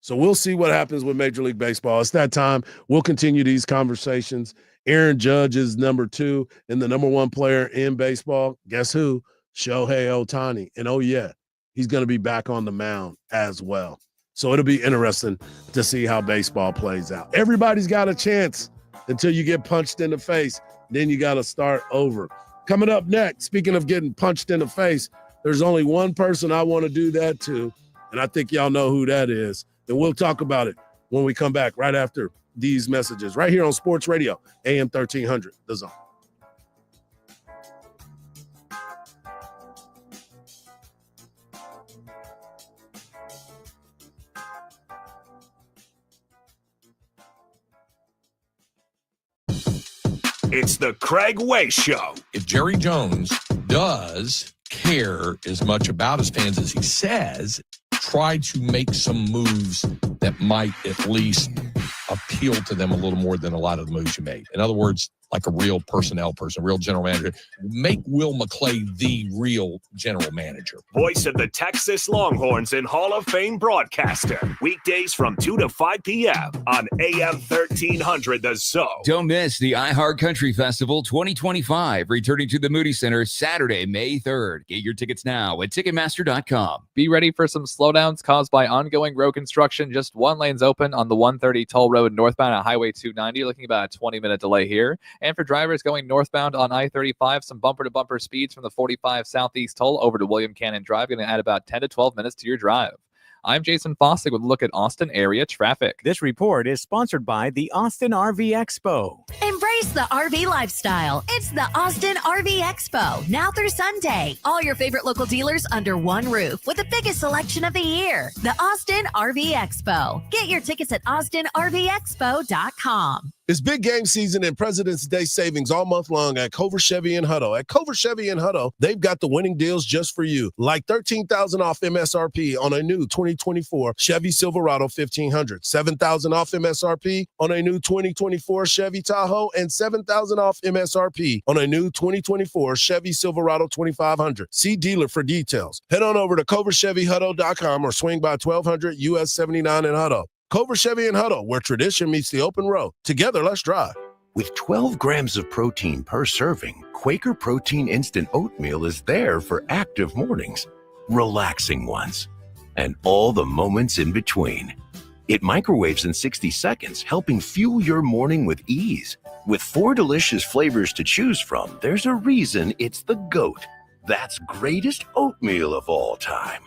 So we'll see what happens with Major League Baseball. It's that time. We'll continue these conversations. Aaron Judge is number 2 and the number 1 player in baseball. Guess who? Shohei Ohtani. And, oh, yeah, he's going to be back on the mound as well. So it'll be interesting to see how baseball plays out. Everybody's got a chance until you get punched in the face. Then you got to start over. Coming up next, speaking of getting punched in the face, there's only one person I want to do that to, and I think y'all know who that is. And we'll talk about it when we come back right after these messages right here on Sports Radio, AM 1300, The Zone. It's the Craig Way Show. If Jerry Jones does care as much about his fans as he says, try to make some moves that might at least appeal to them a little more than a lot of the moves you made. In other words, like a real personnel person, real general manager. Make Will McClay the real general manager. Voice of the Texas Longhorns and Hall of Fame broadcaster. Weekdays from 2 to 5 p.m. on AM 1300 The Zone. Don't miss the iHeart Country Festival 2025, returning to the Moody Center Saturday, May 3rd. Get your tickets now at Ticketmaster.com. Be ready for some slowdowns caused by ongoing road construction. Just one lane's open on the 130 toll road northbound at Highway 290, looking about a 20-minute delay here. And for drivers going northbound on I-35, some bumper-to-bumper speeds from the 45 Southeast toll over to William Cannon Drive, going to add about 10 to 12 minutes to your drive. I'm Jason Fossick with a look at Austin area traffic. This report is sponsored by the Austin RV Expo. Embrace the RV lifestyle. It's the Austin RV Expo, now through Sunday. All your favorite local dealers under one roof with the biggest selection of the year. The Austin RV Expo. Get your tickets at austinrvexpo.com. It's big game season and President's Day savings all month long at Cover Chevy and Hutto. At Cover Chevy and Hutto, they've got the winning deals just for you, like $13,000 off MSRP on a new 2024 Chevy Silverado 1500, $7,000 off MSRP on a new 2024 Chevy Tahoe, and $7,000 off MSRP on a new 2024 Chevy Silverado 2500. See dealer for details. Head on over to CoverChevyHutto.com or swing by 1200 US 79 in Hutto. Cover Chevy and Hutto, where tradition meets the open road. Together, let's drive. With 12 grams of protein per serving, Quaker Protein Instant Oatmeal is there for active mornings, relaxing ones, and all the moments in between. It microwaves in 60 seconds, helping fuel your morning with ease. With 4 delicious flavors to choose from, there's a reason it's the GOAT. That's greatest oatmeal of all time.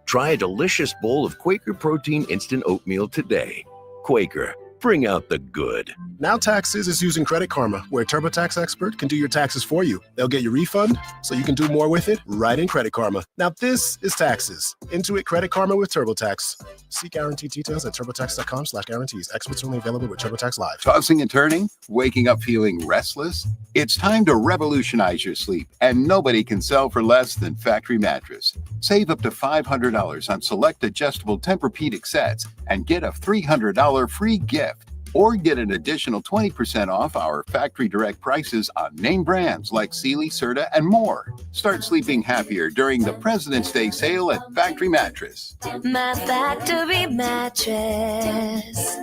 Try a delicious bowl of Quaker Protein Instant Oatmeal today. Quaker, bring out the good. Now Taxes is using Credit Karma, where a TurboTax expert can do your taxes for you. They'll get your refund so you can do more with it right in Credit Karma. Now this is taxes. Intuit Credit Karma with TurboTax. See guarantee details at turbotax.com/guarantees. Experts only available with TurboTax Live. Tossing and turning? Waking up feeling restless? It's time to revolutionize your sleep, and nobody can sell for less than Factory Mattress. Save up to $500 on select adjustable Tempur-Pedic sets and get a $300 free gift. Or get an additional 20% off our factory direct prices on name brands like Sealy, Serta, and more. Start sleeping happier during the President's Day sale at Factory Mattress. My Factory Mattress.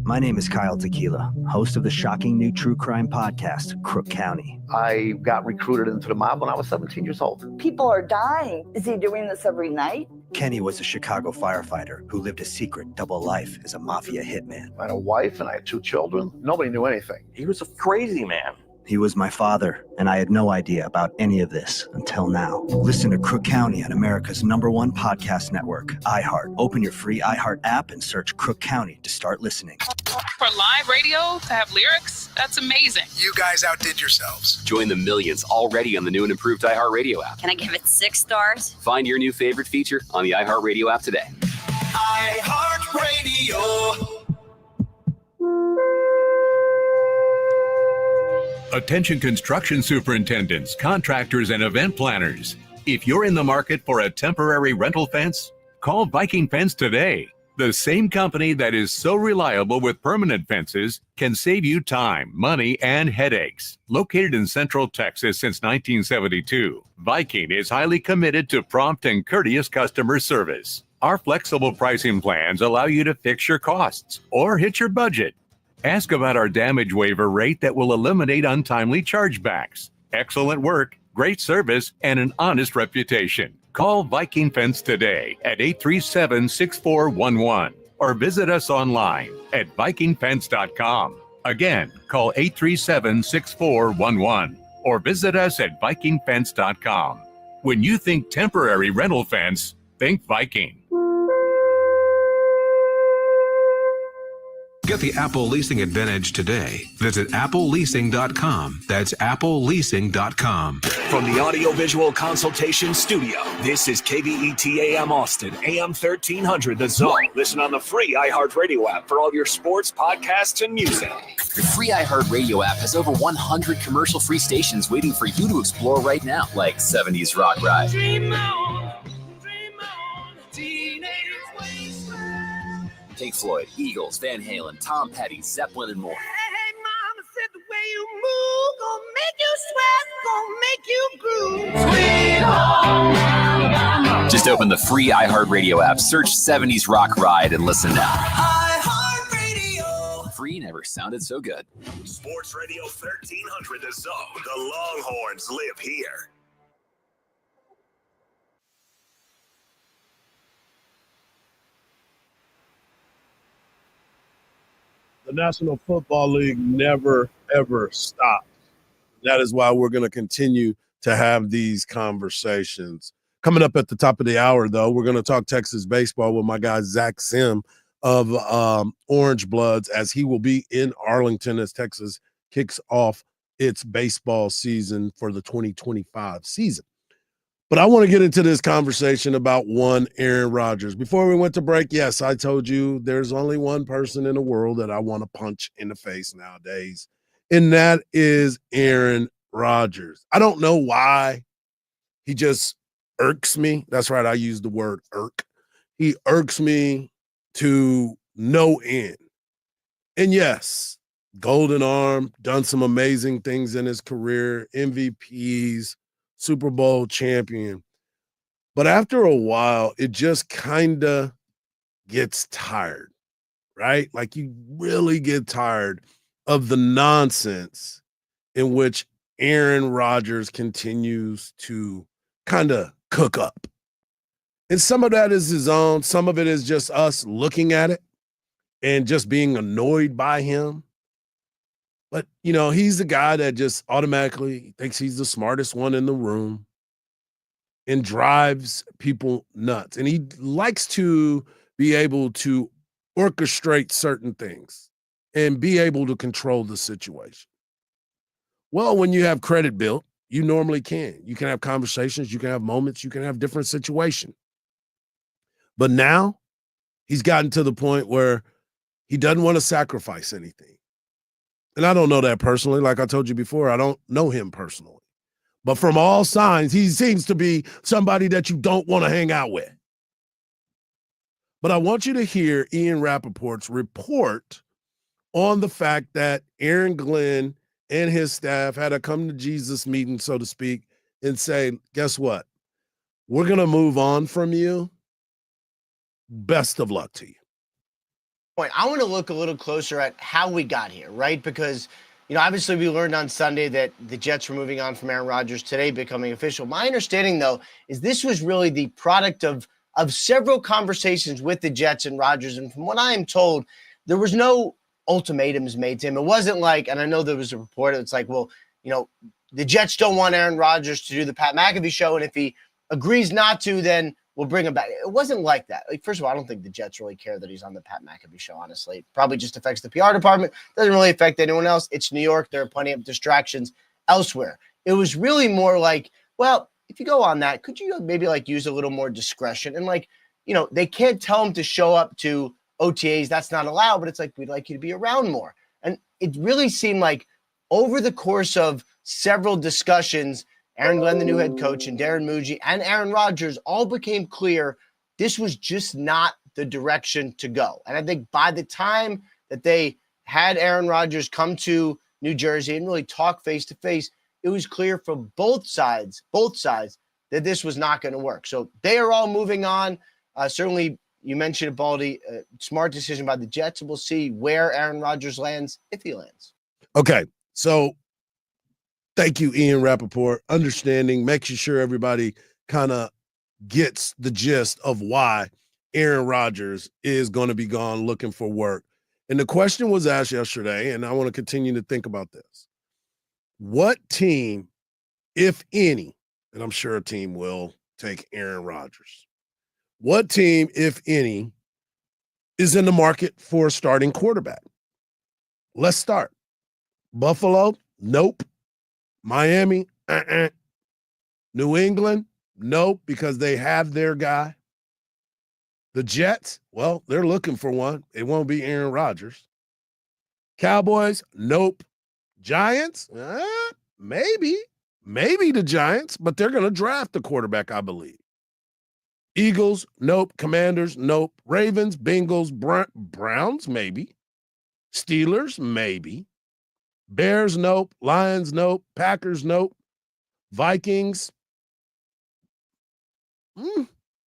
My name is Kyle Tequila, host of the shocking new true crime podcast, Crook County. I got recruited into the mob when I was 17 years old. People are dying. Is he doing this every night? Kenny was a Chicago firefighter who lived a secret double life as a mafia hitman. I had a wife and I had 2 children. Nobody knew anything. He was a crazy man. He was my father, and I had no idea about any of this until now. Listen to Crook County on America's #1 podcast network, iHeart. Open your free iHeart app and search Crook County to start listening. For live radio to have lyrics, that's amazing. You guys outdid yourselves. Join the millions already on the new and improved iHeartRadio app. Can I give it 6 stars? Find your new favorite feature on the iHeartRadio app today. iHeartRadio. Attention construction superintendents, contractors, and event planners. If you're in the market for a temporary rental fence, call Viking Fence today. The same company that is so reliable with permanent fences can save you time, money, and headaches. Located in Central Texas since 1972, Viking is highly committed to prompt and courteous customer service. Our flexible pricing plans allow you to fix your costs or hit your budget. Ask about our damage waiver rate that will eliminate untimely chargebacks. Excellent work, great service, and an honest reputation. Call Viking Fence today at 837-6411 or visit us online at vikingfence.com. Again, call 837-6411 or visit us at vikingfence.com. When you think temporary rental fence, think Viking. Get the Apple Leasing Advantage today. Visit appleleasing.com. That's appleleasing.com. From the Audiovisual Consultation Studio, this is KBET AM Austin, AM 1300 The Zone. Listen on the free iHeartRadio app for all your sports, podcasts, and music. The free iHeartRadio app has over 100 commercial-free stations waiting for you to explore right now, like 70s Rock Ride, Pink Floyd, Eagles, Van Halen, Tom Petty, Zeppelin, and more. Hey, mama said the way you move gonna make you sweat, gonna make you groove. Sweet home Alabama. Just open the free iHeartRadio app, search 70s Rock Ride, and listen now. iHeartRadio. Free never sounded so good. Sports Radio 1300 The Zone. The Longhorns live here. The National Football League never, ever stops. That is why we're going to continue to have these conversations. Coming up at the top of the hour, though, we're going to talk Texas baseball with my guy Zach Sim of Orange Bloods, as he will be in Arlington as Texas kicks off its baseball season for the 2025 season. But I want to get into this conversation about one Aaron Rodgers. Before we went to break, yes, I told you there's only one person in the world that I want to punch in the face nowadays, and that is Aaron Rodgers. I don't know why. He just irks me. That's right, I used the word irk. He irks me to no end. And yes, golden arm, done some amazing things in his career, MVPs, Super Bowl champion. But after a while, it just kind of gets tired, right? Like you really get tired of the nonsense in which Aaron Rodgers continues to kind of cook up. And some of that is his own. Some of it is just us looking at it and just being annoyed by him. But, you know, he's the guy that just automatically thinks he's the smartest one in the room and drives people nuts. And he likes to be able to orchestrate certain things and be able to control the situation. Well, when you have credit built, you normally can. You can have conversations, you can have moments, you can have different situations. But now he's gotten to the point where he doesn't want to sacrifice anything. And I don't know that personally. Like I told you before, I don't know him personally. But from all signs, he seems to be somebody that you don't want to hang out with. But I want you to hear Ian Rappaport's report on the fact that Aaron Glenn and his staff had a come to Jesus meeting, so to speak, and say, guess what? We're going to move on from you. Best of luck to you. I want to look a little closer at how we got here, right? Because, you know, obviously we learned on Sunday that the Jets were moving on from Aaron Rodgers, today becoming official. My understanding, though, is this was really the product of several conversations with the Jets and Rodgers. And from what I am told, there was no ultimatums made to him. It wasn't like, and I know there was a report, it's like, well, you know, the Jets don't want Aaron Rodgers to do the Pat McAfee show, and if he agrees not to, then we'll bring him back. It wasn't like that. Like, first of all, I don't think the Jets really care that he's on the Pat McAfee show, honestly. It probably just affects the PR department. Doesn't really affect anyone else. It's New York. There are plenty of distractions elsewhere. It was really more like, well, if you go on that, could you maybe like use a little more discretion? And like, you know, they can't tell him to show up to OTAs. That's not allowed, but it's like, we'd like you to be around more. And it really seemed like over the course of several discussions, Aaron Glenn, the new head coach, and Darren Muji and Aaron Rodgers all became clear this was just not the direction to go. And I think by the time that they had Aaron Rodgers come to New Jersey and really talk face-to-face, it was clear from both sides, that this was not going to work. So they are all moving on. Certainly, you mentioned it, Baldy, smart decision by the Jets. We'll see where Aaron Rodgers lands, if he lands. Okay, so thank you, Ian Rappaport. Understanding, making sure everybody kind of gets the gist of why Aaron Rodgers is going to be gone looking for work. And the question was asked yesterday, and I want to continue to think about this. What team, if any, and I'm sure a team will take Aaron Rodgers, what team, if any, is in the market for a starting quarterback? Let's start. Buffalo? Nope. Miami? New England? Nope, because they have their guy. The Jets? Well, they're looking for one. It won't be Aaron Rodgers. Cowboys? Nope. Giants? Maybe. Maybe the Giants, but they're going to draft the quarterback, I believe. Eagles? Nope. Commanders? Nope. Ravens? Bengals? Browns? Maybe. Steelers? Maybe. Bears? Nope. Lions? Nope. Packers? Nope. Vikings?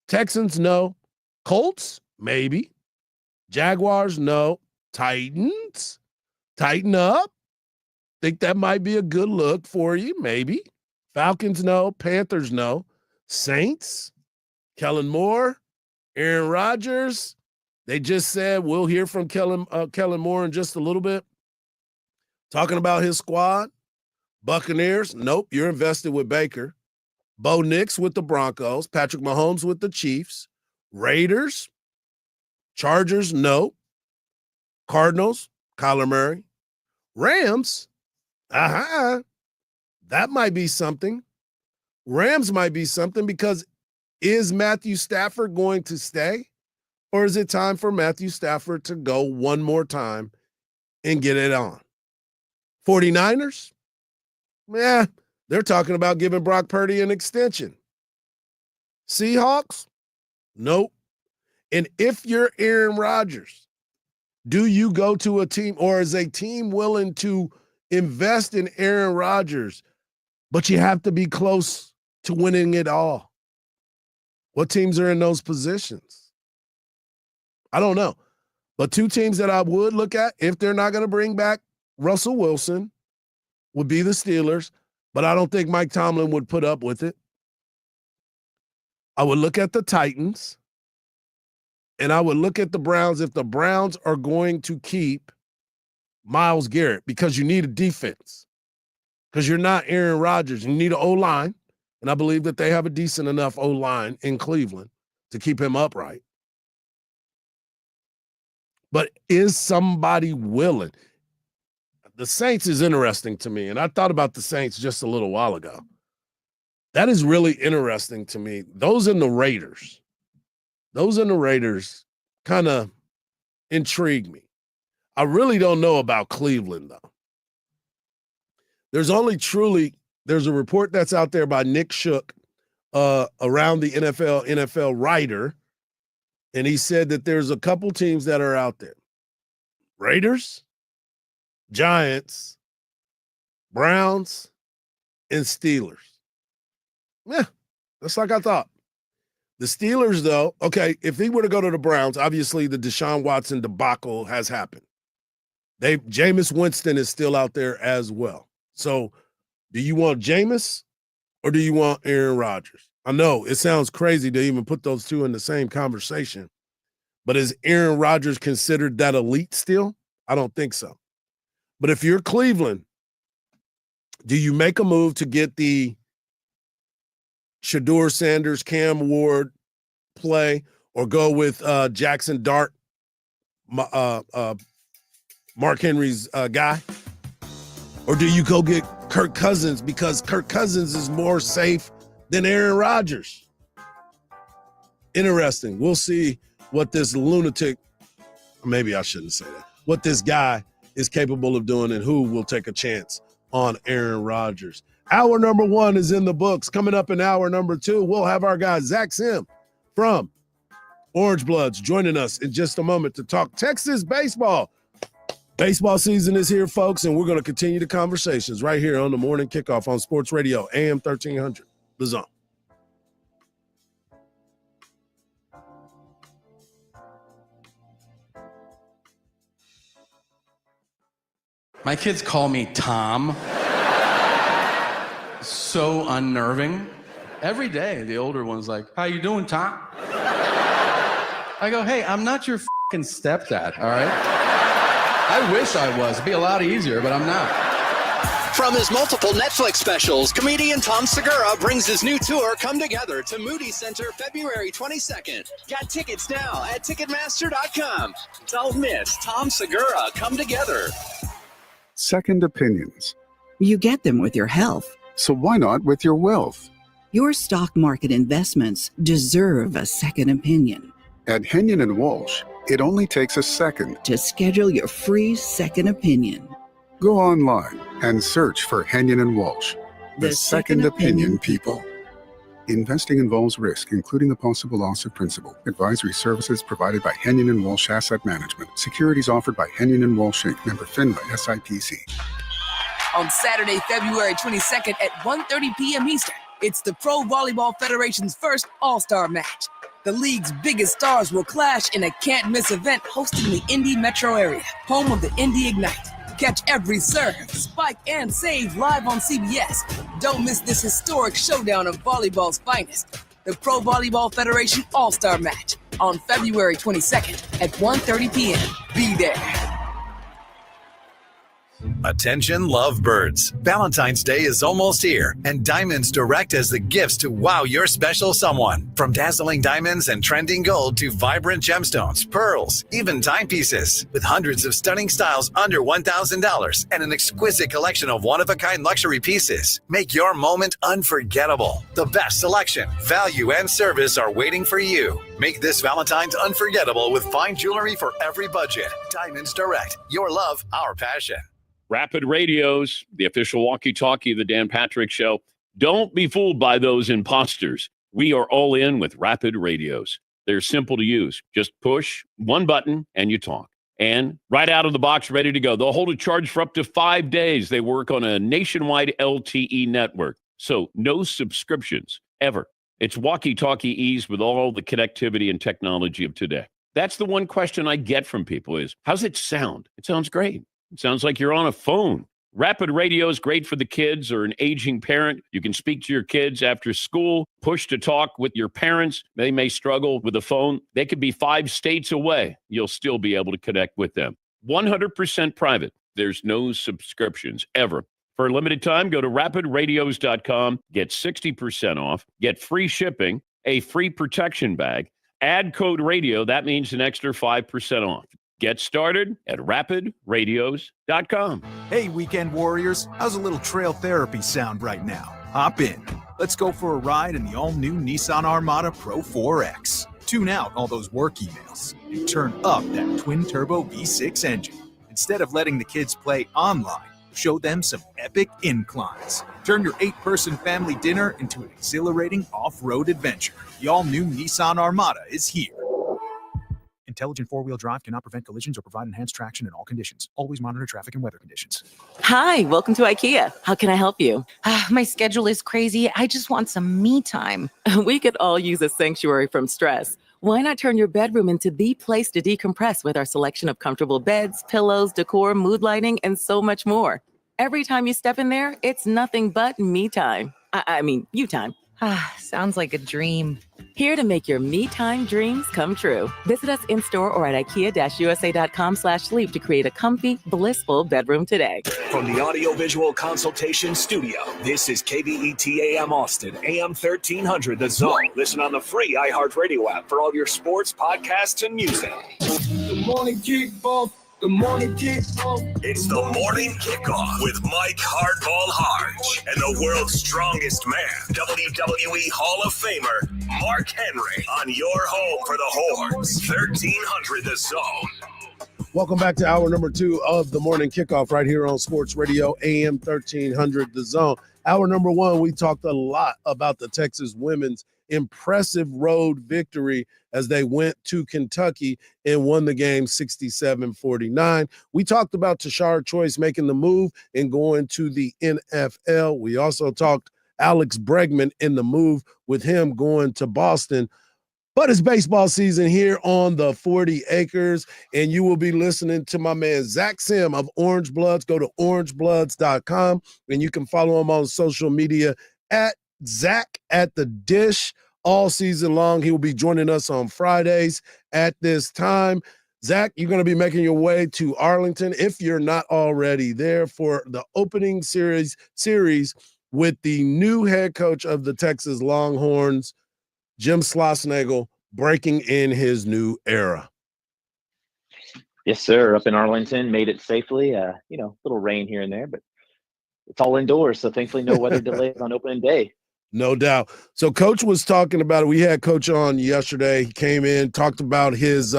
Texans? No. Colts? Maybe. Jaguars? No. Titans? Tighten up. Think that might be a good look for you, maybe. Falcons? No. Panthers? No. Saints? Kellen Moore? Aaron Rodgers? They just said we'll hear from Kellen Moore in just a little bit. Talking about his squad. Buccaneers? Nope. You're invested with Baker. Bo Nix with the Broncos. Patrick Mahomes with the Chiefs. Raiders? Chargers? Nope. Cardinals? Kyler Murray. Rams? That might be something. Rams might be something because is Matthew Stafford going to stay? Or is it time for Matthew Stafford to go one more time and get it on? 49ers? Yeah, they're talking about giving Brock Purdy an extension. Seahawks? Nope. And if you're Aaron Rodgers, do you go to a team, or is a team willing to invest in Aaron Rodgers, but you have to be close to winning it all? What teams are in those positions? I don't know. But two teams that I would look at, if they're not going to bring back Russell Wilson, would be the Steelers, but I don't think Mike Tomlin would put up with it. I would look at the Titans, and I would look at the Browns if the Browns are going to keep Myles Garrett, because you need a defense, because you're not Aaron Rodgers. You need an O-line, and I believe that they have a decent enough O-line in Cleveland to keep him upright. But is somebody willing? The Saints is interesting to me, and I thought about the Saints just a little while ago. That is really interesting to me. Those and the Raiders kind of intrigue me. I really don't know about Cleveland, though. There's a report that's out there by Nick Shook, around the NFL writer, and he said that there's a couple teams that are out there. Raiders, Giants, Browns, and Steelers. Yeah, that's like I thought. The Steelers, though, okay, if he were to go to the Browns, obviously the Deshaun Watson debacle has happened. Jameis Winston is still out there as well. So do you want Jameis or do you want Aaron Rodgers? I know it sounds crazy to even put those two in the same conversation, but is Aaron Rodgers considered that elite still? I don't think so. But if you're Cleveland, do you make a move to get the Shedeur Sanders, Cam Ward play, or go with Jackson Dart, Mark Henry's guy? Or do you go get Kirk Cousins because Kirk Cousins is more safe than Aaron Rodgers? Interesting. We'll see what this lunatic, maybe I shouldn't say that, what this guy is capable of doing and who will take a chance on Aaron Rodgers. Hour number 1 is in the books. Coming up in hour number 2, we'll have our guy Zach Sim from Orange Bloods joining us in just a moment to talk Texas baseball. Baseball season is here, folks, and we're going to continue the conversations right here on the Morning Kickoff on Sports Radio, AM 1300, The Zone. My kids call me Tom. So unnerving. Every day, the older one's like, how you doing, Tom? I go, hey, I'm not your fucking stepdad, all right? I wish I was. It'd be a lot easier, but I'm not. From his multiple Netflix specials, comedian Tom Segura brings his new tour, Come Together, to Moody Center February 22nd. Got tickets now at Ticketmaster.com. Don't miss Tom Segura, Come Together. Second opinions. You get them with your health. So why not with your wealth? Your stock market investments deserve a second opinion. At Henyon & Walsh, it only takes a second to schedule your free second opinion. Go online and search for Henyon & Walsh, the second opinion people. Investing involves risk, including the possible loss of principal. Advisory services provided by Henyon & Walsh Asset Management. Securities offered by Henyon & Walsh Inc., member FINRA SIPC. On Saturday, February 22nd at 1:30 p.m. Eastern, it's the Pro Volleyball Federation's first All-Star match. The league's biggest stars will clash in a can't-miss event hosted in the Indy metro area, home of the Indy Ignite. Catch every serve, spike, and save live on CBS. Don't miss this historic showdown of volleyball's finest. The Pro Volleyball Federation All-Star Match on February 22nd at 1:30 p.m. Be there. Attention lovebirds. Valentine's Day is almost here, and Diamonds Direct has the gifts to wow your special someone. From dazzling diamonds and trending gold to vibrant gemstones, pearls, even timepieces. With hundreds of stunning styles under $1,000 and an exquisite collection of one-of-a-kind luxury pieces. Make your moment unforgettable. The best selection, value, and service are waiting for you. Make this Valentine's unforgettable with fine jewelry for every budget. Diamonds Direct. Your love, our passion. Rapid Radios, the official walkie-talkie of the Dan Patrick Show. Don't be fooled by those imposters. We are all in with Rapid Radios. They're simple to use. Just push one button and you talk. And right out of the box, ready to go. They'll hold a charge for up to 5 days. They work on a nationwide LTE network. So no subscriptions, ever. It's walkie-talkie ease with all the connectivity and technology of today. That's the one question I get from people is, how's it sound? It sounds great. It sounds like you're on a phone. Rapid Radio is great for the kids or an aging parent. You can speak to your kids after school, push to talk with your parents. They may struggle with a phone. They could be 5 states away. You'll still be able to connect with them. 100% private. There's no subscriptions ever. For a limited time, go to rapidradios.com, get 60% off, get free shipping, a free protection bag, add code radio. That means an extra 5% off. Get started at rapidradios.com. Hey, weekend warriors. How's a little trail therapy sound right now? Hop in. Let's go for a ride in the all-new Nissan Armada Pro 4X. Tune out all those work emails and turn up that twin-turbo V6 engine. Instead of letting the kids play online, show them some epic inclines. Turn your 8-person family dinner into an exhilarating off-road adventure. The all-new Nissan Armada is here. Intelligent four-wheel drive cannot prevent collisions or provide enhanced traction in all conditions. Always monitor traffic and weather conditions. Hi, welcome to IKEA. How can I help you? My schedule is crazy. I just want some me time. We could all use a sanctuary from stress. Why not turn your bedroom into the place to decompress with our selection of comfortable beds, pillows, decor, mood lighting, and so much more? Every time you step in there, it's nothing but me time. I mean, you time. Sounds like a dream. Here to make your me time dreams come true. Visit us in-store or at ikea-usa.com/sleep to create a comfy, blissful bedroom today. From the Audiovisual Consultation Studio, this is KBET AM Austin, AM 1300 The Zone. Listen on the free iHeartRadio app for all your sports, podcasts, and music. Good morning, KickOFF. Good morning, KickOFF. It's the Morning Kickoff with Mike Hardball Harge and the world's strongest man, WWE Hall of Famer, Mark Henry, on your home for the horns, 1300 The Zone. Welcome back to hour number 2 of the Morning Kickoff right here on Sports Radio, AM 1300 The Zone. Hour number 1, we talked a lot about the Texas women's impressive road victory as they went to Kentucky and won the game 67-49. We talked about Tashard Choice making the move and going to the NFL. We also talked Alex Bregman in the move with him going to Boston. But it's baseball season here on the 40 Acres, and you will be listening to my man Zach Sim of Orange Bloods. Go to orangebloods.com, and you can follow him on social media at Zach at the Dish all season long. He will be joining us on Fridays at this time. Zach, you're going to be making your way to Arlington if you're not already there for the opening series with the new head coach of the Texas Longhorns, Jim Schlossnagle, breaking in his new era. Yes, sir. Up in Arlington, made it safely. Little rain here and there, but it's all indoors, so thankfully no weather delays on opening day. No doubt. So Coach was talking about it. We had Coach on yesterday. He came in, talked about his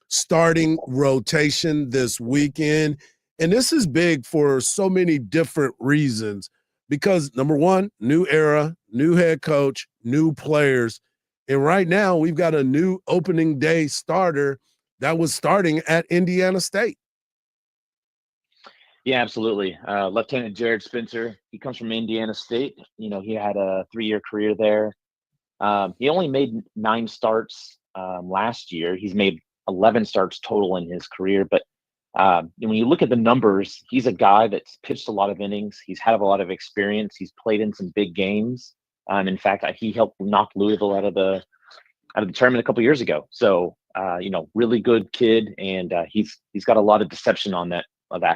starting rotation this weekend. And this is big for so many different reasons because, number one, new era, new head coach, new players. And right now we've got a new opening day starter that was starting at Indiana State. Yeah, absolutely. Lieutenant Jared Spencer, he comes from Indiana State. He had a 3-year career there. He only made 9 starts last year. He's made 11 starts total in his career. But when you look at the numbers, he's a guy that's pitched a lot of innings. He's had a lot of experience. He's played in some big games. In fact, he helped knock Louisville out of the tournament a couple years ago. So, really good kid, and he's got a lot of deception on that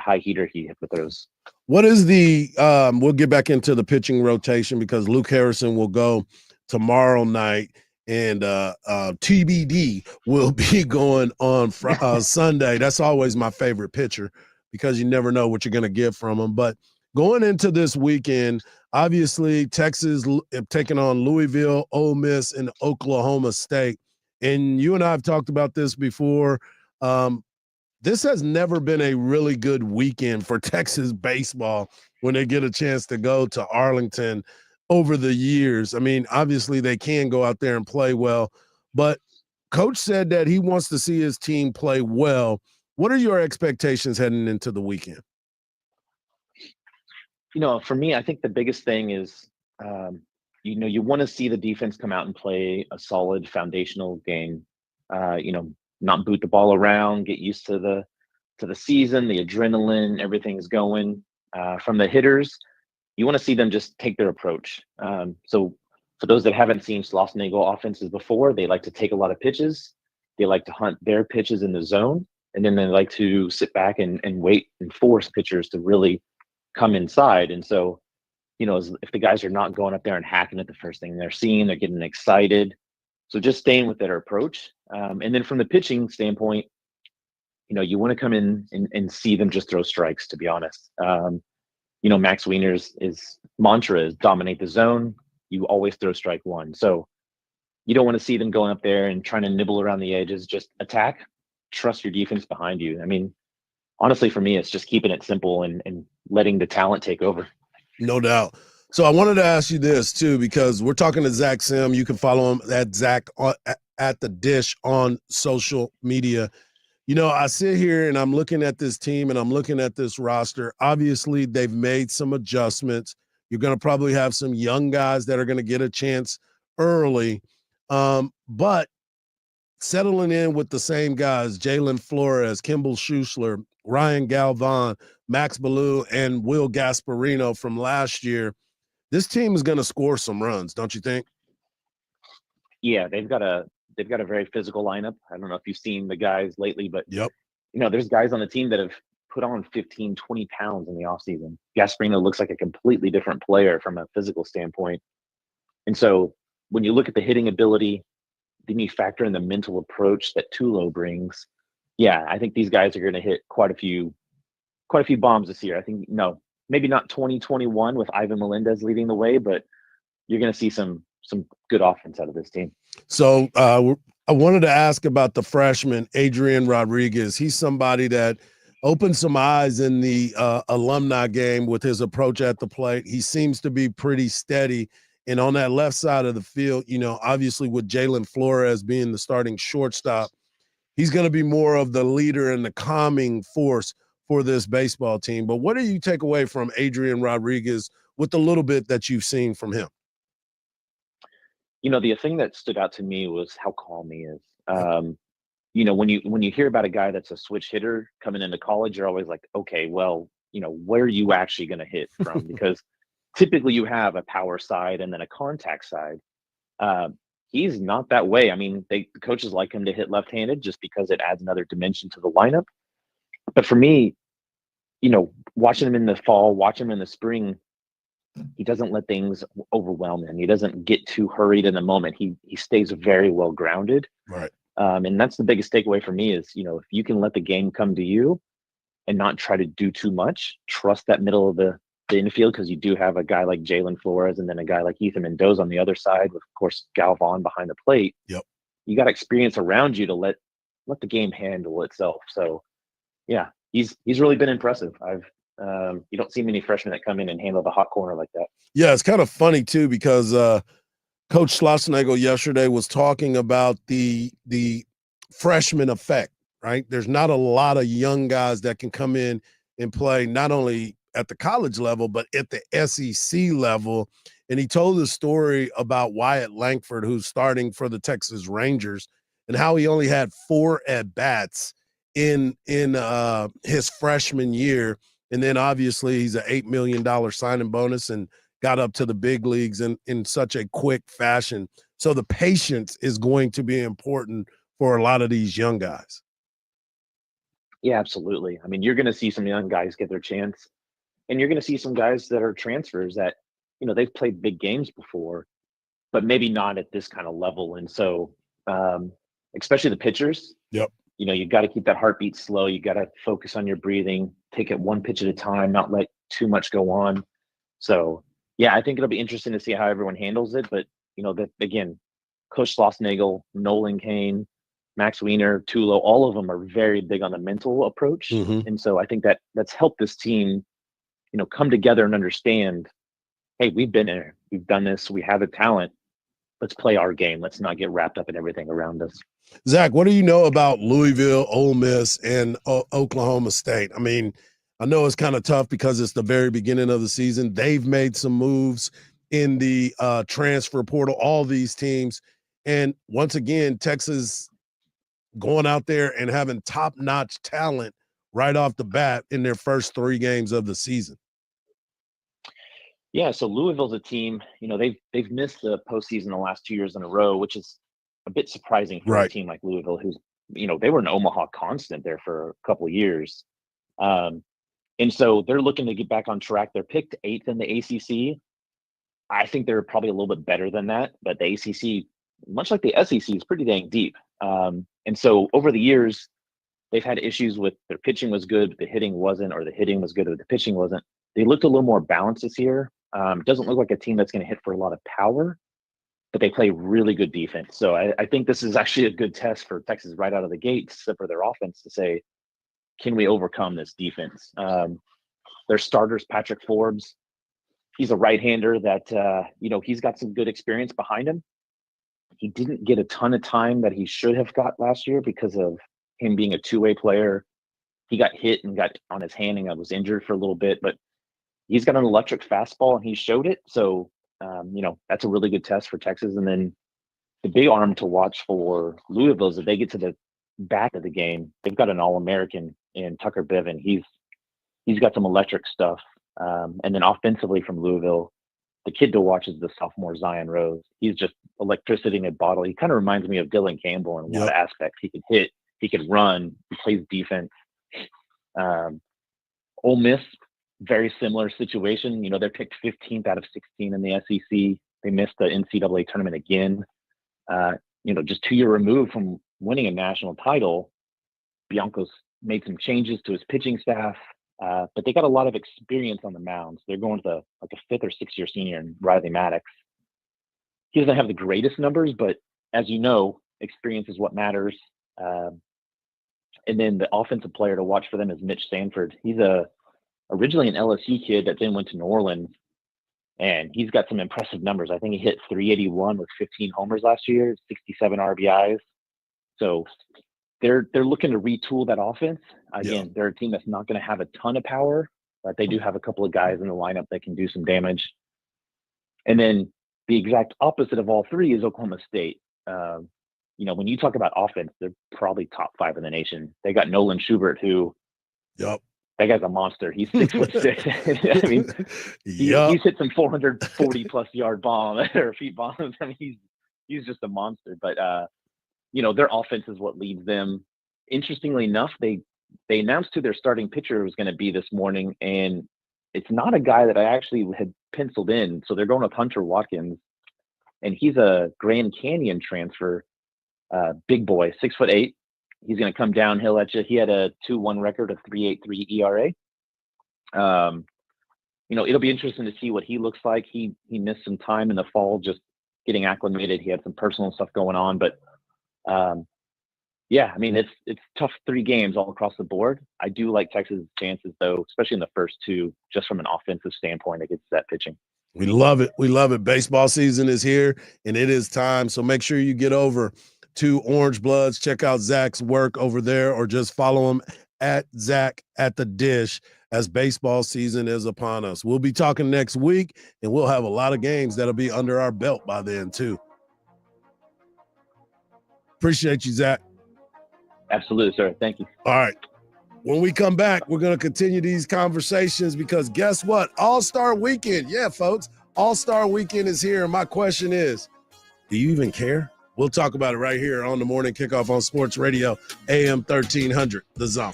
high heater he hit with those. What is the we'll get back into the pitching rotation because Luke Harrison will go tomorrow night, and TBD will be going on Sunday. That's always my favorite pitcher because you never know what you're going to get from him. But going into this weekend, obviously Texas taking on Louisville, Ole Miss, and Oklahoma State. And you and I have talked about this before. This has never been a really good weekend for Texas baseball when they get a chance to go to Arlington over the years. I mean, obviously they can go out there and play well, but Coach said that he wants to see his team play well. What are your expectations heading into the weekend? For me, I think the biggest thing is, you want to see the defense come out and play a solid foundational game. Not boot the ball around, get used to the season, the adrenaline, everything's going. From the hitters, you want to see them just take their approach. So for those that haven't seen Schlossnagle offenses before, they like to take a lot of pitches. They like to hunt their pitches in the zone, and then they like to sit back and wait and force pitchers to really come inside. And so, if the guys are not going up there and hacking at the first thing they're seeing, they're getting excited. So just staying with their approach. And then from the pitching standpoint, you want to come in and see them just throw strikes, to be honest. Max Wiener's mantra is dominate the zone. You always throw strike one. So you don't want to see them going up there and trying to nibble around the edges, just attack, trust your defense behind you. I mean, honestly, for me, it's just keeping it simple and letting the talent take over. No doubt. So I wanted to ask you this too, because we're talking to Zach Sim. You can follow him at Zach at the Dish on social media. I sit here and I'm looking at this team and I'm looking at this roster. Obviously, they've made some adjustments. You're going to probably have some young guys that are going to get a chance early. But settling in with the same guys, Jalen Flores, Kimball Schuessler, Ryan Galvan, Max Ballou, and Will Gasparino from last year, this team is going to score some runs, don't you think? Yeah, they've got a very physical lineup. I don't know if you've seen the guys lately, but yep. There's guys on the team that have put on 15, 20 pounds in the offseason. Gasparino looks like a completely different player from a physical standpoint. And so when you look at the hitting ability, then you factor in the mental approach that Tulo brings. Yeah, I think these guys are going to hit quite a few bombs this year. I think, maybe not 2021 with Ivan Melendez leading the way, but you're going to see some good offense out of this team. So I wanted to ask about the freshman, Adrian Rodriguez. He's somebody that opened some eyes in the alumni game with his approach at the plate. He seems to be pretty steady. And on that left side of the field, obviously with Jalen Flores being the starting shortstop, he's going to be more of the leader and the calming force for this baseball team. But what do you take away from Adrian Rodriguez with the little bit that you've seen from him? The thing that stood out to me was how calm he is. When you hear about a guy that's a switch hitter coming into college, you're always like, okay, well, where are you actually going to hit from? Because typically you have a power side and then a contact side. He's not that way. I mean, the coaches like him to hit left-handed just because it adds another dimension to the lineup. But for me, watching him in the fall, watching him in the spring, he doesn't let things overwhelm him. He doesn't get too hurried in the moment. He stays very well grounded. Right. And that's the biggest takeaway for me is, if you can let the game come to you and not try to do too much, trust that middle of the infield, because you do have a guy like Jalen Flores and then a guy like Ethan Mendoza on the other side with, of course, Galvan behind the plate. Yep. You got experience around you to let the game handle itself. So, yeah, he's really been impressive. You don't see many freshmen that come in and handle the hot corner like that. Yeah, it's kind of funny too because Coach Schlossnagel yesterday was talking about the freshman effect. Right, there's not a lot of young guys that can come in and play not only at the college level but at the SEC level. And he told the story about Wyatt Langford, who's starting for the Texas Rangers, and how he only had 4 at-bats in his freshman year. And then obviously he's an $8 million signing bonus and got up to the big leagues in such a quick fashion. So the patience is going to be important for a lot of these young guys. Yeah, absolutely. I mean, you're going to see some young guys get their chance, and you're going to see some guys that are transfers that, they've played big games before, but maybe not at this kind of level. And so, especially the pitchers, yep. You got to keep that heartbeat slow. You got to focus on your breathing, take it one pitch at a time, not let too much go on. So, yeah, I think it'll be interesting to see how everyone handles it. But, again, Coach Schlossnagel, Nolan Kane, Max Wiener, Tulo, all of them are very big on the mental approach. Mm-hmm. And so I think that's helped this team, come together and understand, hey, we've been there, we've done this, we have the talent. Let's play our game. Let's not get wrapped up in everything around us. Zach, what do you know about Louisville, Ole Miss, and Oklahoma State? I mean, I know it's kind of tough because it's the very beginning of the season. They've made some moves in the transfer portal, all these teams. And once again, Texas going out there and having top-notch talent right off the bat in their first 3 games of the season. Yeah, so Louisville's a team, they've missed the postseason the last 2 years in a row, which is a bit surprising for a team like Louisville, who's, they were an Omaha constant there for a couple of years. And so they're looking to get back on track. They're picked 8th in the ACC. I think they're probably a little bit better than that, but the ACC, much like the SEC, is pretty dang deep. And so over the years, they've had issues with their pitching was good, but the hitting wasn't, or the hitting was good, but the pitching wasn't. They looked a little more balanced this year. Doesn't look like a team that's going to hit for a lot of power, but they play really good defense. So I think this is actually a good test for Texas right out of the gates for their offense to say, can we overcome this defense? Their starters, Patrick Forbes, he's a right-hander that, he's got some good experience behind him. He didn't get a ton of time that he should have got last year because of him being a two-way player. He got hit and got on his hand and was injured for a little bit, but he's got an electric fastball and he showed it. So, that's a really good test for Texas. And then the big arm to watch for Louisville is if they get to the back of the game, they've got an All-American in Tucker Bevan. He's got some electric stuff. And then offensively from Louisville, the kid to watch is the sophomore Zion Rose. He's just electricity in a bottle. He kind of reminds me of Dylan Campbell in a lot of aspects. He can hit, he can run, he plays defense. Ole Miss, very similar situation. They're picked 15th out of 16 in the SEC. They missed the NCAA tournament again. Just 2 year removed from winning a national title. Bianco's made some changes to his pitching staff, but they got a lot of experience on the mounds. They're going to a 5th or 6th year senior in Riley Maddox. He doesn't have the greatest numbers, but as you know, experience is what matters. And then the offensive player to watch for them is Mitch Sanford. He's originally an LSU kid that then went to New Orleans, and he's got some impressive numbers. I think he hit 381 with 15 homers last year, 67 RBIs. So they're looking to retool that offense. Again, they're a team that's not going to have a ton of power, but they do have a couple of guys in the lineup that can do some damage. And then the exact opposite of all three is Oklahoma State. When you talk about offense, they're probably top 5 in the nation. They got Nolan Schubert, who That guy's a monster. He's 6'6". I mean, he's hit some 440 plus yard bomb or feet bombs. I mean, he's just a monster. But their offense is what leads them. Interestingly enough, they announced who their starting pitcher was going to be this morning, and it's not a guy that I actually had penciled in. So they're going with Hunter Watkins, and he's a Grand Canyon transfer, big boy, 6'8". He's going to come downhill at you. He had a 2-1 record of 3.83 ERA. It'll be interesting to see what he looks like. He missed some time in the fall just getting acclimated. He had some personal stuff going on, but I mean, it's tough 3 games all across the board. I do like Texas' chances, though, especially in the first 2, just from an offensive standpoint against that pitching. We love it. We love it. Baseball season is here, and it is time. So make sure you get over to Orange Bloods. Check out Zach's work over there, or just follow him at Zach at the Dish as baseball season is upon us. We'll be talking next week, and we'll have a lot of games that'll be under our belt by then, too. Appreciate you, Zach. Absolutely, sir. Thank you. All right. When we come back, we're going to continue these conversations because guess what? All-Star Weekend. Yeah, folks. All-Star Weekend is here. And my question is, do you even care? We'll talk about it right here on the Morning Kickoff on Sports Radio, AM 1300, The Zone.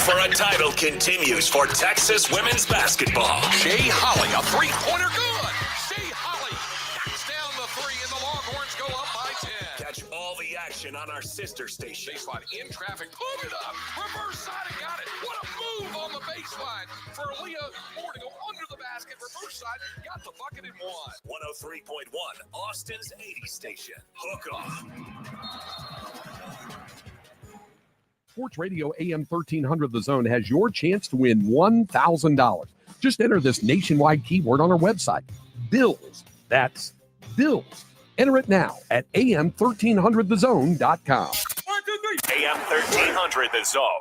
For a title continues for Texas women's basketball. Shea Holly, a three-pointer good. Shea Holly knocks down the 3, and the Longhorns go up by 10. Catch all the action on our sister station. Baseline in traffic, put it up. Reverse side, and got it. What a move on the baseline for Leah Moore to go under the basket. Reverse side, got the bucket and won. 103.1, Austin's 80 station. Hook off. Sports Radio AM 1300 The Zone has your chance to win $1,000. Just enter this nationwide keyword on our website, Bills. That's Bills. Enter it now at am1300thezone.com. AM 1300 The Zone.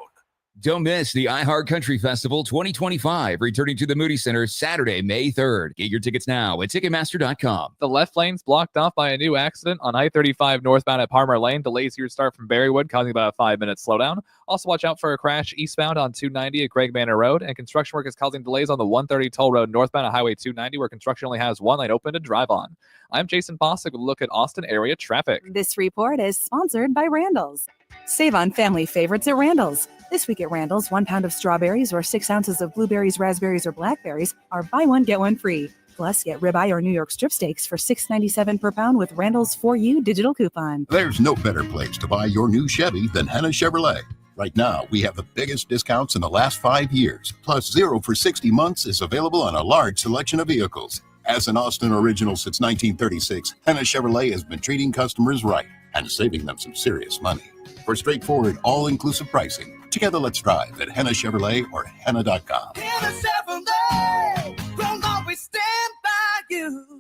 Don't miss the iHeart Festival 2025, returning to the Moody Center Saturday, May 3rd. Get your tickets now at Ticketmaster.com. The left lane's blocked off by a new accident on I-35 northbound at Palmer Lane. Delays your start from Berrywood, causing about a 5-minute slowdown. Also, watch out for a crash eastbound on 290 at Craig Manor Road. And construction work is causing delays on the 130 toll road northbound at Highway 290, where construction only has one lane open to drive on. I'm Jason Bostic with a look at Austin area traffic. This report is sponsored by Randall's. Save on family favorites at Randall's. This week at Randall's, 1 pound of strawberries or 6 ounces of blueberries, raspberries, or blackberries are buy one, get one free. Plus, get ribeye or New York strip steaks for $6.97 per pound with Randall's For You digital coupon. There's no better place to buy your new Chevy than Henna Chevrolet. Right now, we have the biggest discounts in the last 5 years. Plus, 0 for 60 months is available on a large selection of vehicles. As an Austin original since 1936, Henna Chevrolet has been treating customers right and saving them some serious money. For straightforward, all-inclusive pricing, together let's drive at Henna Chevrolet or Henna.com. Henna Chevrolet, will always stand by you.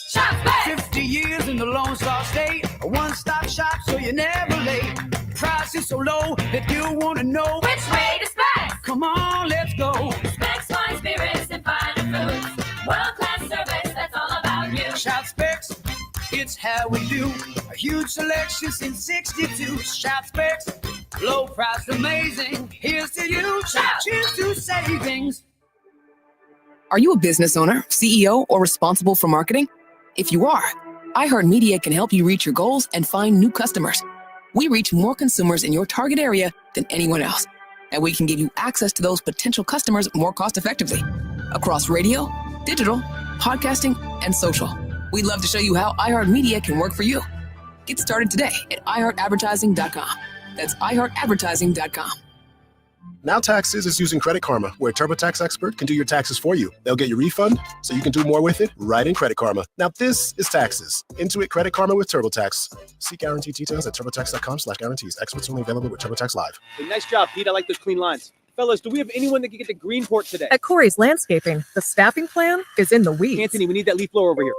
Shop back. 50 years in the Lone Star State, a one-stop shop so you're never late. Price is so low that you want to know which way to Specs. Come on, let's go. Specs, wine, spirits, and finer foods. World-class service, that's all about you. Shop Specs, it's how we do. A huge selection since 62. Shop Specs, low price, amazing. Here's to you. Shop, cheers to savings. Are you a business owner, CEO, or responsible for marketing? If you are, iHeartMedia can help you reach your goals and find new customers. We reach more consumers in your target area than anyone else, and we can give you access to those potential customers more cost-effectively across radio, digital, podcasting, and social. We'd love to show you how iHeartMedia can work for you. Get started today at iHeartAdvertising.com. That's iHeartAdvertising.com. Now Taxes is using Credit Karma, where a TurboTax expert can do your taxes for you. They'll get your refund so you can do more with it right in Credit Karma. Now this is taxes. Intuit Credit Karma with TurboTax. See guarantee details at turbotax.com/guarantees. Experts only available with TurboTax Live. Hey, nice job, Pete. I like those clean lines. Fellas, do we have anyone that can get to Greenport today? At Corey's Landscaping, the staffing plan is in the weeds. Anthony, we need that leaf blower over here.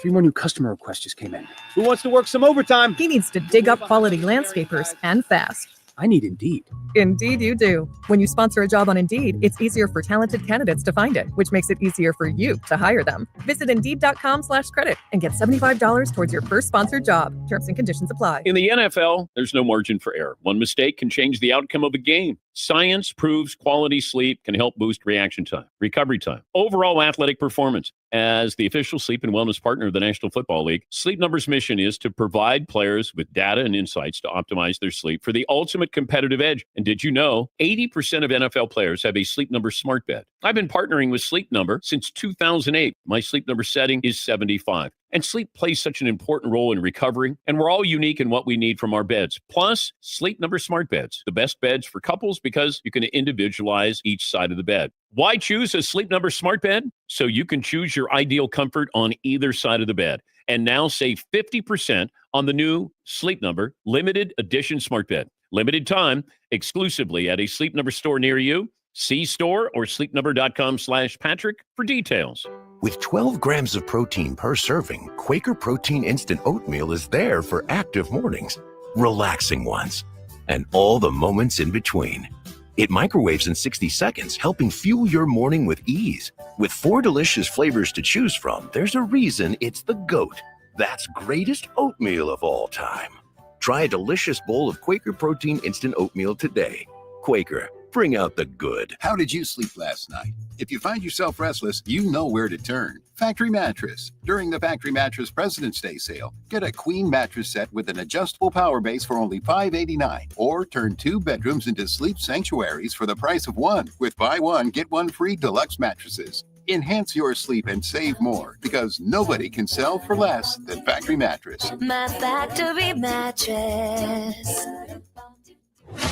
3 more new customer requests just came in. Who wants to work some overtime? He needs to dig up quality landscapers and fast. I need Indeed. Indeed, you do. When you sponsor a job on Indeed, it's easier for talented candidates to find it, which makes it easier for you to hire them. Visit Indeed.com/credit and get $75 towards your first sponsored job. Terms and conditions apply. In the NFL, there's no margin for error. One mistake can change the outcome of a game. Science proves quality sleep can help boost reaction time, recovery time, overall athletic performance. As the official sleep and wellness partner of the National Football League, Sleep Number's mission is to provide players with data and insights to optimize their sleep for the ultimate competitive edge. And did you know 80% of NFL players have a Sleep Number smart bed? I've been partnering with Sleep Number since 2008. My Sleep Number setting is 75. And sleep plays such an important role in recovery, and we're all unique in what we need from our beds. Plus, Sleep Number smart beds, the best beds for couples because you can individualize each side of the bed. Why choose a Sleep Number smart bed? So you can choose your ideal comfort on either side of the bed. And now save 50% on the new Sleep Number limited edition smart bed. Limited time, exclusively at a Sleep Number store near you. See store or sleepnumber.com/Patrick for details. With 12 grams of protein per serving, Quaker Protein Instant Oatmeal is there for active mornings, relaxing ones, and all the moments in between. It microwaves in 60 seconds, helping fuel your morning with ease. With 4 delicious flavors to choose from, there's a reason it's the GOAT. That's greatest oatmeal of all time. Try a delicious bowl of Quaker Protein Instant Oatmeal today. Quaker, bring out the good. How did you sleep last night? If you find yourself restless, you know where to turn. Factory Mattress. During the Factory Mattress President's Day sale, get a queen mattress set with an adjustable power base for only $589, or turn 2 bedrooms into sleep sanctuaries for the price of 1 with buy 1 get 1 free deluxe mattresses. Enhance your sleep and save more, because nobody can sell for less than Factory Mattress. My Factory Mattress.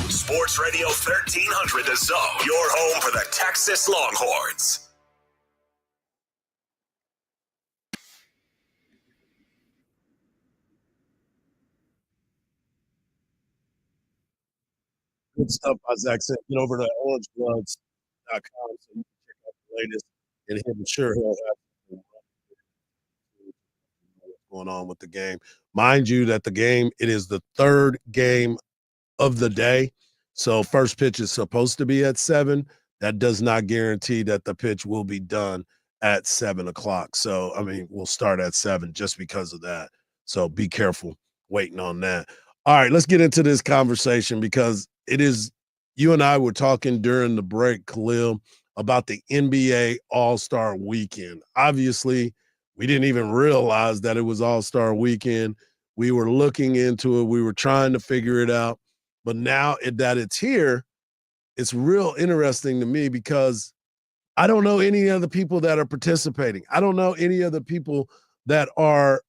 Sports Radio 1300 The Zone, your home for the Texas Longhorns. Good stuff by Zach. Get over to orangebloods.com so you can check out the latest, and I'm sure he'll have what's going on with the game. Mind you that the game, it is the third game of the day. So first pitch is supposed to be at 7. That does not guarantee that the pitch will be done at 7 o'clock. So, I mean, we'll start at 7 just because of that. So be careful waiting on that. All right, let's get into this conversation because it is, you and I were talking during the break, Khalil, about the NBA All-Star Weekend. Obviously, we didn't even realize that it was All-Star Weekend. We were looking into it. We were trying to figure it out. But now that it's here, it's real interesting to me because I don't know any other people that are participating. I don't know any other people that are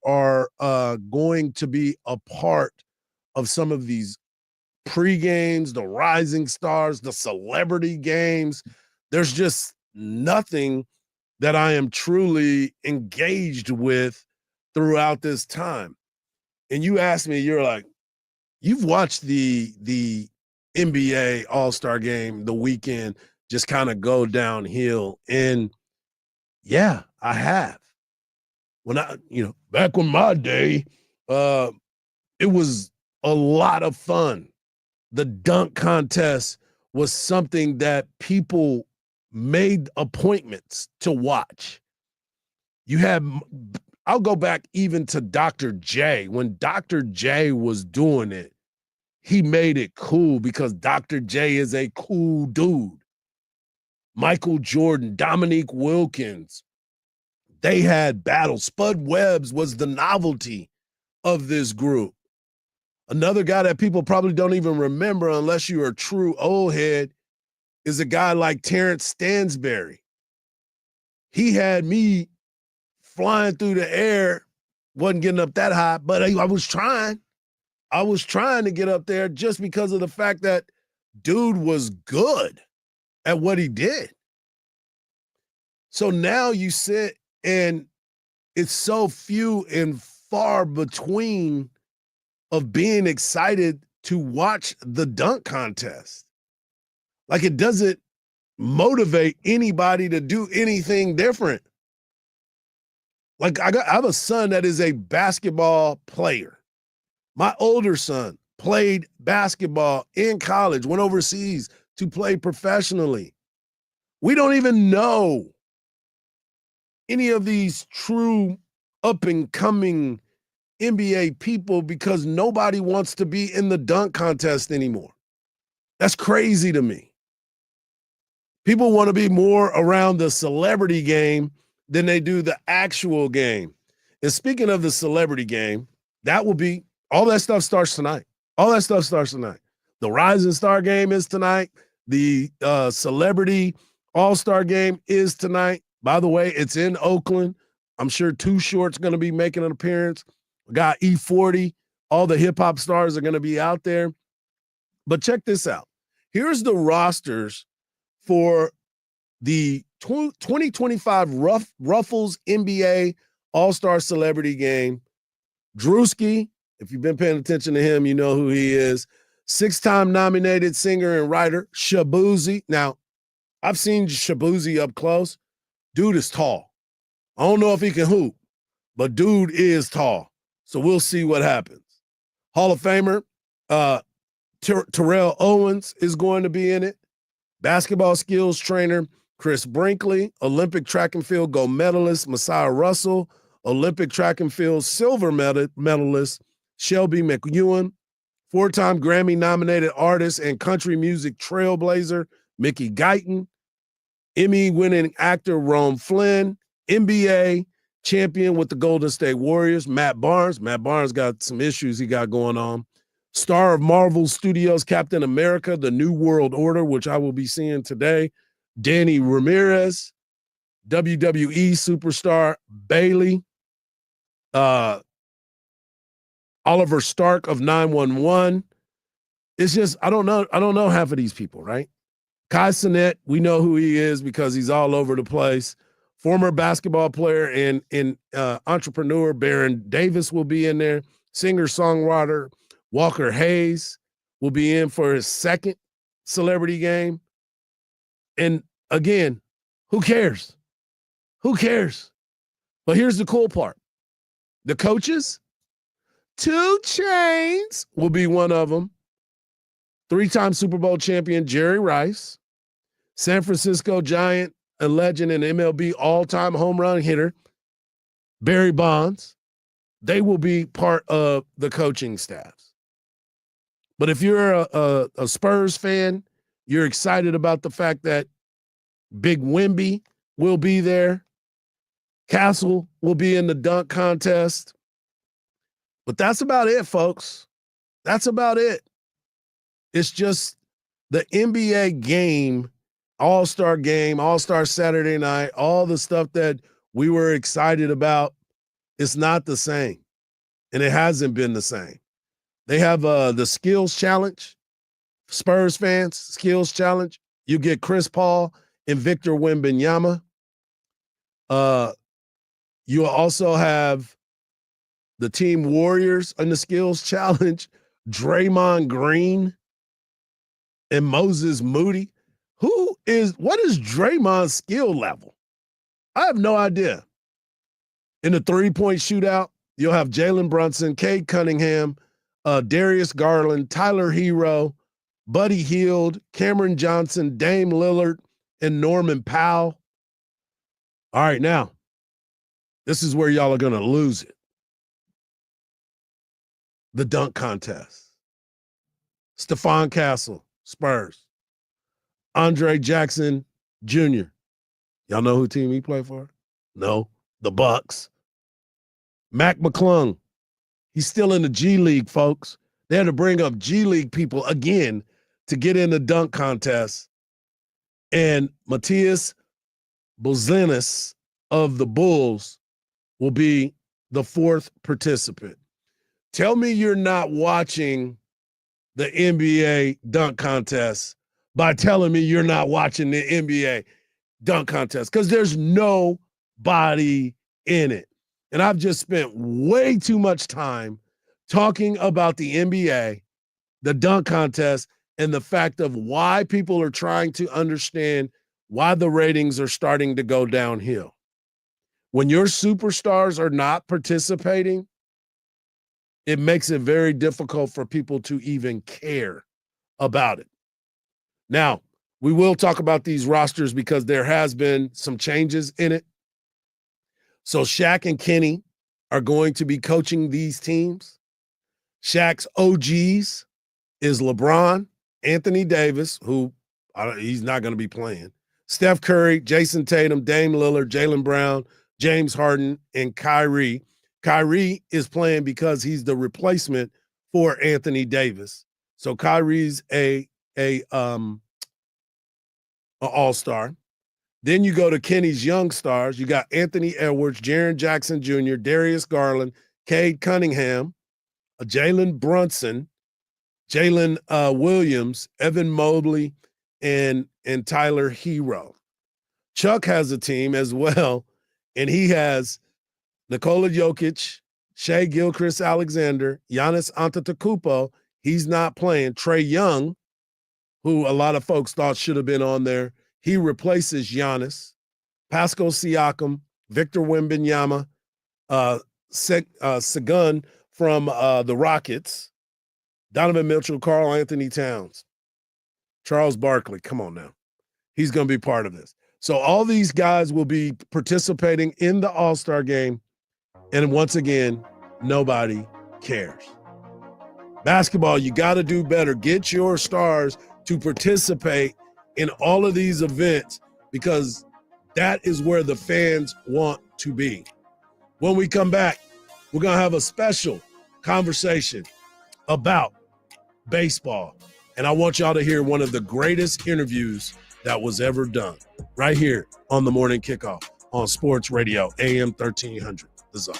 going to be a part of some of these pre-games, the rising stars, the celebrity games. There's just nothing that I am truly engaged with throughout this time. And you asked me, you're like, you've watched the NBA All-Star game, the weekend, just kind of go downhill. And yeah, I have. When back in my day, it was a lot of fun. The dunk contest was something that people made appointments to watch. I'll go back even to Dr. J. When Dr. J was doing it, he made it cool because Dr. J is a cool dude. Michael Jordan, Dominique Wilkins, they had battles. Spud Webbs was the novelty of this group. Another guy that people probably don't even remember unless you're a true old head is a guy like Terrence Stansberry. He had me flying through the air, wasn't getting up that high, but I was trying. I was trying to get up there just because of the fact that dude was good at what he did. So now you sit and it's so few and far between of being excited to watch the dunk contest. Like it doesn't motivate anybody to do anything different. Like I have a son that is a basketball player. My older son played basketball in college, went overseas to play professionally. We don't even know any of these true up-and-coming NBA people because nobody wants to be in the dunk contest anymore. That's crazy to me. People want to be more around the celebrity game than they do the actual game. And speaking of the celebrity game, that will be, all that stuff starts tonight. All that stuff starts tonight. The Rising Star game is tonight. The Celebrity All-Star game is tonight. By the way, it's in Oakland. I'm sure Too Short's going to be making an appearance. We got E40. All the hip-hop stars are going to be out there. But check this out. Here's the rosters for the 2025 Ruffles NBA All-Star Celebrity Game. Drewski, if you've been paying attention to him, you know who he is. 6-time nominated singer and writer, Shabuzi. Now, I've seen Shabuzi up close. Dude is tall. I don't know if he can hoop, but dude is tall. So we'll see what happens. Hall of Famer, Terrell Owens is going to be in it. Basketball skills trainer, Chris Brinkley. Olympic track and field gold medalist, Messiah Russell. Olympic track and field silver medalist, Shelby McEwen. 4-time Grammy-nominated artist and country music trailblazer, Mickey Guyton. Emmy-winning actor, Rome Flynn. NBA champion with the Golden State Warriors, Matt Barnes. Matt Barnes got some issues he got going on. Star of Marvel Studios' Captain America, The New World Order, which I will be seeing today, Danny Ramirez. WWE superstar, Bailey. Oliver Stark of 911. It's just, I don't know half of these people, right? Kai Cenat, we know who he is because he's all over the place. Former basketball player and entrepreneur Baron Davis will be in there. Singer-songwriter Walker Hayes will be in for his second celebrity game. And again, who cares? Who cares? But here's the cool part. The coaches, 2 Chainz will be one of them. 3-time Super Bowl champion Jerry Rice. San Francisco Giant, a legend and MLB all-time home run hitter, Barry Bonds. They will be part of the coaching staffs. But if you're a Spurs fan, you're excited about the fact that Big Wemby will be there. Castle will be in the dunk contest. But that's about it, folks. That's about it. It's just the NBA game, All-Star game, All-Star Saturday night, all the stuff that we were excited about, it's not the same. And it hasn't been the same. They have the Skills Challenge. Spurs fans, Skills Challenge. You get Chris Paul and Victor Wembanyama. You also have the Team Warriors in the Skills Challenge, Draymond Green and Moses Moody. What is Draymond's skill level? I have no idea. In the 3-point shootout, you'll have Jalen Brunson, Cade Cunningham, Darius Garland, Tyler Hero, Buddy Hield, Cameron Johnson, Dame Lillard, and Norman Powell. All right, now, this is where y'all are going to lose it. The dunk contest. Stephon Castle, Spurs. Andre Jackson Jr. Y'all know who team he played for? No, the Bucks. Mac McClung. He's still in the G League, folks. They had to bring up G League people again to get in the dunk contest. And Matthias Bozenis of the Bulls will be the 4th participant. Tell me you're not watching the NBA dunk contest by telling me you're not watching the NBA dunk contest, because there's nobody in it. And I've just spent way too much time talking about the NBA, the dunk contest, and the fact of why people are trying to understand why the ratings are starting to go downhill. When your superstars are not participating, it makes it very difficult for people to even care about it. Now, we will talk about these rosters because there has been some changes in it. So Shaq and Kenny are going to be coaching these teams. Shaq's OGs is LeBron, Anthony Davis, who he's not going to be playing, Steph Curry, Jason Tatum, Dame Lillard, Jaylen Brown, James Harden, and Kyrie. Kyrie is playing because he's the replacement for Anthony Davis. So Kyrie's a all-star. Then you go to Kenny's young stars. You got Anthony Edwards, Jaren Jackson Jr., Darius Garland, Cade Cunningham, Jalen Brunson, Jalen Williams, Evan Mobley, and Tyler Hero. Chuck has a team as well, and he has Nikola Jokic, Shai Gilgeous-Alexander, Giannis Antetokounmpo. He's not playing. Trae Young, who a lot of folks thought should have been on there, he replaces Giannis. Pascal Siakam, Victor Wembanyama, Segun from the Rockets, Donovan Mitchell, Karl Anthony Towns, Charles Barkley. Come on now. He's going to be part of this. So all these guys will be participating in the All-Star game. And once again, nobody cares. Basketball, you got to do better. Get your stars to participate in all of these events because that is where the fans want to be. When we come back, we're going to have a special conversation about baseball. And I want y'all to hear one of the greatest interviews that was ever done right here on the Morning Kickoff on Sports Radio, AM 1300, The Zone.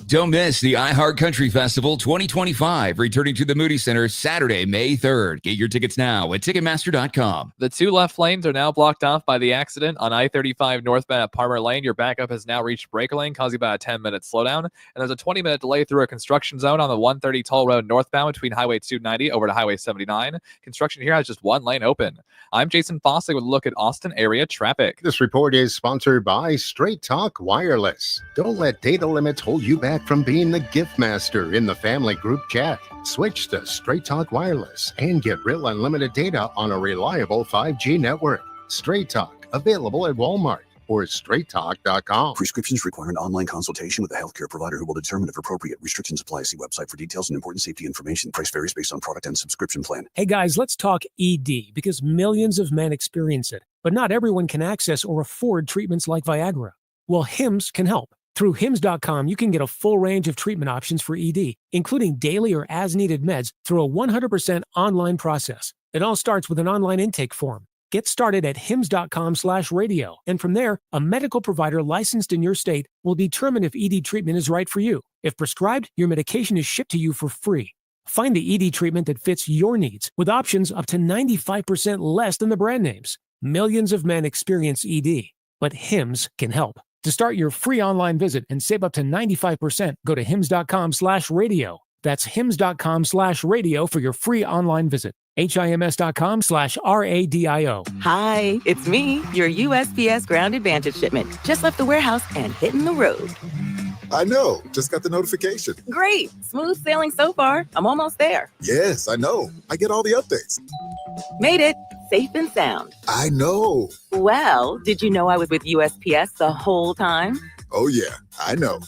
Don't miss the iHeart Country Festival 2025, returning to the Moody Center Saturday, May 3rd. Get your tickets now at Ticketmaster.com. The two left lanes are now blocked off by the accident on I-35 northbound at Palmer Lane. Your backup has now reached breaker lane, causing about a 10-minute slowdown. And there's a 20-minute delay through a construction zone on the 130 toll road northbound between Highway 290 over to Highway 79. Construction here has just one lane open. I'm Jason Fossig with a look at Austin area traffic. This report is sponsored by Straight Talk Wireless. Don't let data limits hold you back from being the gift master in the family group chat. Switch to Straight Talk Wireless and get real unlimited data on a reliable 5G network. Straight Talk, available at Walmart or straighttalk.com. Prescriptions require an online consultation with a healthcare provider who will determine if appropriate. Restrictions apply. See website for details and important safety information. Price varies based on product and subscription plan. Hey guys, let's talk ED because millions of men experience it, but not everyone can access or afford treatments like Viagra. Well, Hims can help. Through Hims.com, you can get a full range of treatment options for ED, including daily or as-needed meds through a 100% online process. It all starts with an online intake form. Get started at hims.com/radio, and from there, a medical provider licensed in your state will determine if ED treatment is right for you. If prescribed, your medication is shipped to you for free. Find the ED treatment that fits your needs with options up to 95% less than the brand names. Millions of men experience ED, but Hims can help. To start your free online visit and save up to 95%, go to hims.com/radio. That's hims.com/radio for your free online visit. HIMS.com/RADIO. Hi, it's me, your USPS Ground Advantage shipment. Just left the warehouse and hitting the road. I know. Just got the notification. Great. Smooth sailing so far. I'm almost there. Yes, I know. I get all the updates. Made it. Safe and sound. I know. Well, did you know I was with USPS the whole time? Oh, yeah. I know.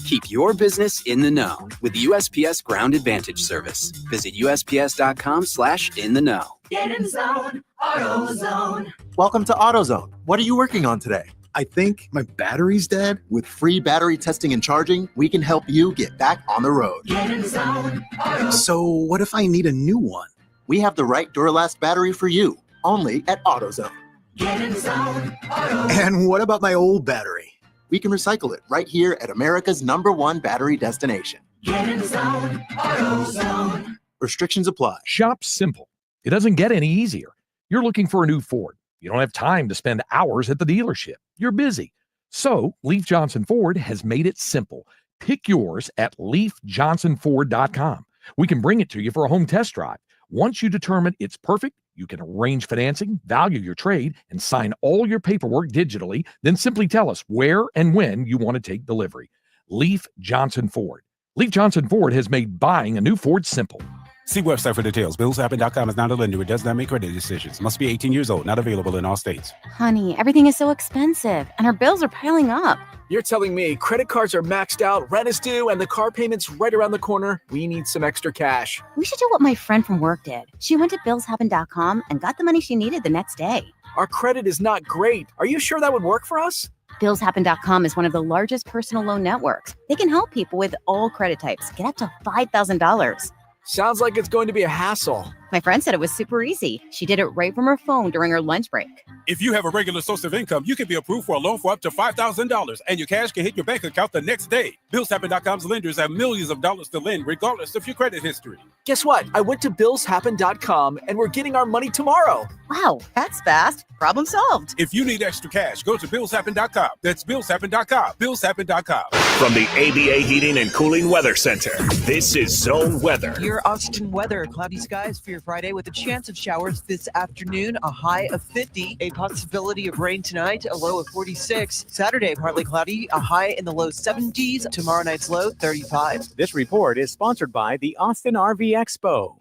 Keep your business in the know with the USPS Ground Advantage service. Visit USPS.com/in-the-know. Get in the zone. AutoZone. Welcome to AutoZone. What are you working on today? I think my battery's dead. With free battery testing and charging, we can help you get back on the road. Get in the zone. AutoZone. So what if I need a new one? We have the right Duralast battery for you, only at AutoZone. Get in the zone. AutoZone. And what about my old battery? We can recycle it right here at America's #1 battery destination. Get in the zone. AutoZone. Restrictions apply. Shop simple. It doesn't get any easier. You're looking for a new Ford. You don't have time to spend hours at the dealership. You're busy. So Leaf Johnson Ford has made it simple. Pick yours at LeafJohnsonFord.com. We can bring it to you for a home test drive. Once you determine it's perfect, You can arrange financing, value your trade, and sign all your paperwork digitally. Then simply tell us where and when you want to take delivery. Leaf Johnson Ford. Leaf Johnson Ford has made buying a new Ford simple. See website for details. BillsHappen.com is not a lender. It does not make credit decisions. Must be 18 years old. Not available in all states. Honey, everything is so expensive, and our bills are piling up. You're telling me credit cards are maxed out, rent is due, and the car payment's right around the corner? We need some extra cash. We should do what my friend from work did. She went to BillsHappen.com and got the money she needed the next day. Our credit is not great. Are you sure that would work for us? BillsHappen.com is one of the largest personal loan networks. They can help people with all credit types get up to $5,000. Sounds like it's going to be a hassle. My friend said it was super easy. She did it right from her phone during her lunch break. If you have a regular source of income, you can be approved for a loan for up to $5,000, and your cash can hit your bank account the next day. BillsHappen.com's lenders have millions of dollars to lend, regardless of your credit history. Guess what? I went to BillsHappen.com, and we're getting our money tomorrow. Wow, that's fast. Problem solved. If you need extra cash, go to BillsHappen.com. That's BillsHappen.com. BillsHappen.com. From the ABA Heating and Cooling Weather Center, this is Zone Weather. Your Austin weather. Cloudy skies for your Friday with a chance of showers this afternoon, a high of 50. A possibility of rain tonight, a low of 46. Saturday, partly cloudy, a high in the low 70s. Tomorrow night's low, 35. This report is sponsored by the Austin RV Expo.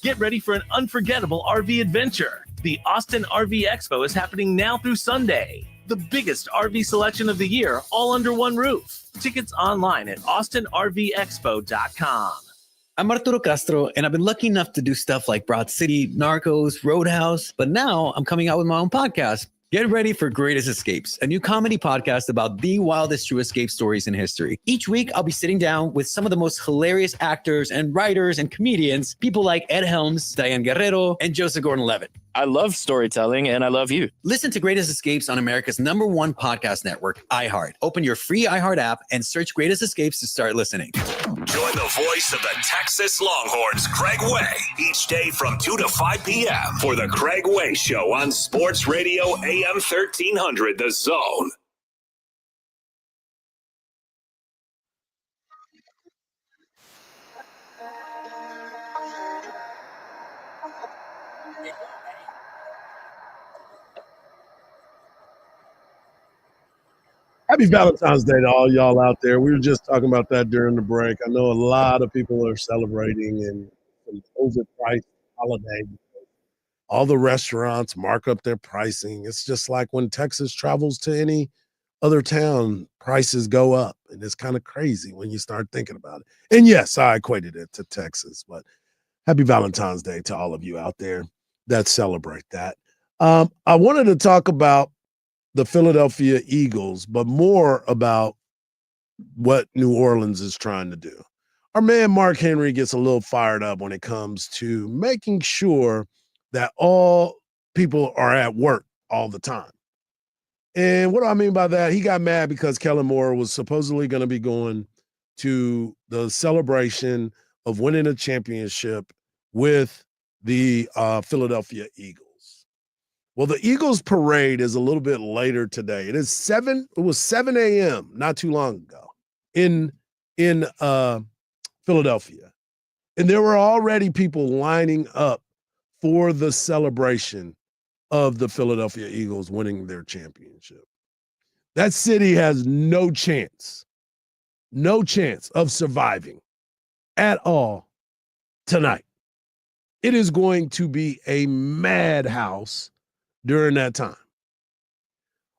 Get ready for an unforgettable RV adventure. The Austin RV Expo is happening now through Sunday. The biggest RV selection of the year, all under one roof. Tickets online at austinrvexpo.com. I'm Arturo Castro, and I've been lucky enough to do stuff like Broad City, Narcos, Roadhouse, but now I'm coming out with my own podcast. Get ready for Greatest Escapes, a new comedy podcast about the wildest true escape stories in history. Each week, I'll be sitting down with some of the most hilarious actors and writers and comedians, people like Ed Helms, Diane Guerrero, and Joseph Gordon-Levitt. I love storytelling, and I love you. Listen to Greatest Escapes on America's #1 podcast network, iHeart. Open your free iHeart app and search Greatest Escapes to start listening. Join the voice of the Texas Longhorns, Craig Way, each day from 2 to 5 p.m. for the Craig Way Show on Sports Radio AM 1300, The Zone. Happy Valentine's Day to all y'all out there. We were just talking about that during the break. I know a lot of people are celebrating and an overpriced holiday. All the restaurants mark up their pricing. It's just like when Texas travels to any other town, prices go up. And it's kind of crazy when you start thinking about it. And yes, I equated it to Texas, but happy Valentine's Day to all of you out there that celebrate that. I wanted to talk about the Philadelphia Eagles, but more about what New Orleans is trying to do. Our man Mark Henry gets a little fired up when it comes to making sure that all people are at work all the time. And what do I mean by that? He got mad because Kellen Moore was supposedly going to be going to the celebration of winning a championship with the Philadelphia Eagles. Well, the Eagles parade is a little bit later today. It was 7 a.m. not too long ago in Philadelphia. And there were already people lining up for the celebration of the Philadelphia Eagles winning their championship. That city has no chance of surviving at all tonight. It is going to be a madhouse during that time.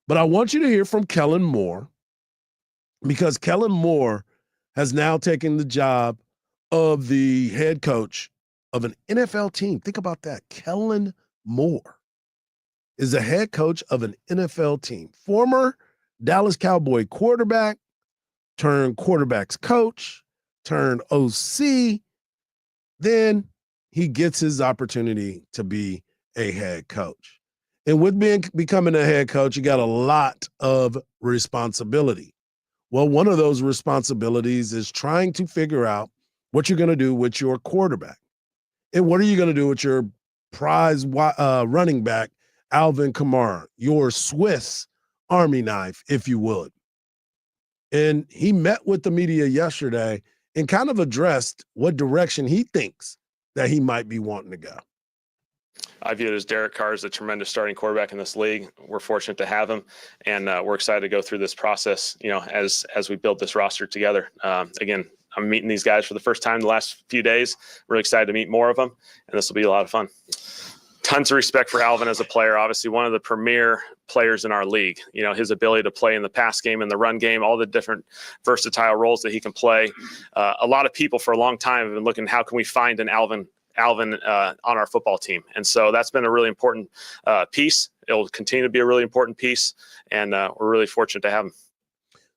But I want you to hear from Kellen Moore, because Kellen Moore has now taken the job of the head coach of an NFL team. Think about that. Kellen Moore is the head coach of an NFL team. Former Dallas Cowboy quarterback, turned quarterback's coach, turned OC. Then he gets his opportunity to be a head coach. And with becoming a head coach, you got a lot of responsibility. Well, one of those responsibilities is trying to figure out what you're going to do with your quarterback. And what are you going to do with your prize running back, Alvin Kamara, your Swiss Army knife, if you would. And he met with the media yesterday and kind of addressed what direction he thinks that he might be wanting to go. I view it as Derek Carr is a tremendous starting quarterback in this league. We're fortunate to have him, and we're excited to go through this process, as we build this roster together. Again, I'm meeting these guys for the first time the last few days. Really excited to meet more of them, and this will be a lot of fun. Tons of respect for Alvin as a player, obviously one of the premier players in our league. His ability to play in the pass game and the run game, all the different versatile roles that he can play. A lot of people for a long time have been looking, how can we find an Alvin on our football team? And so that's been a really important piece. It'll continue to be a really important piece, and we're really fortunate to have him.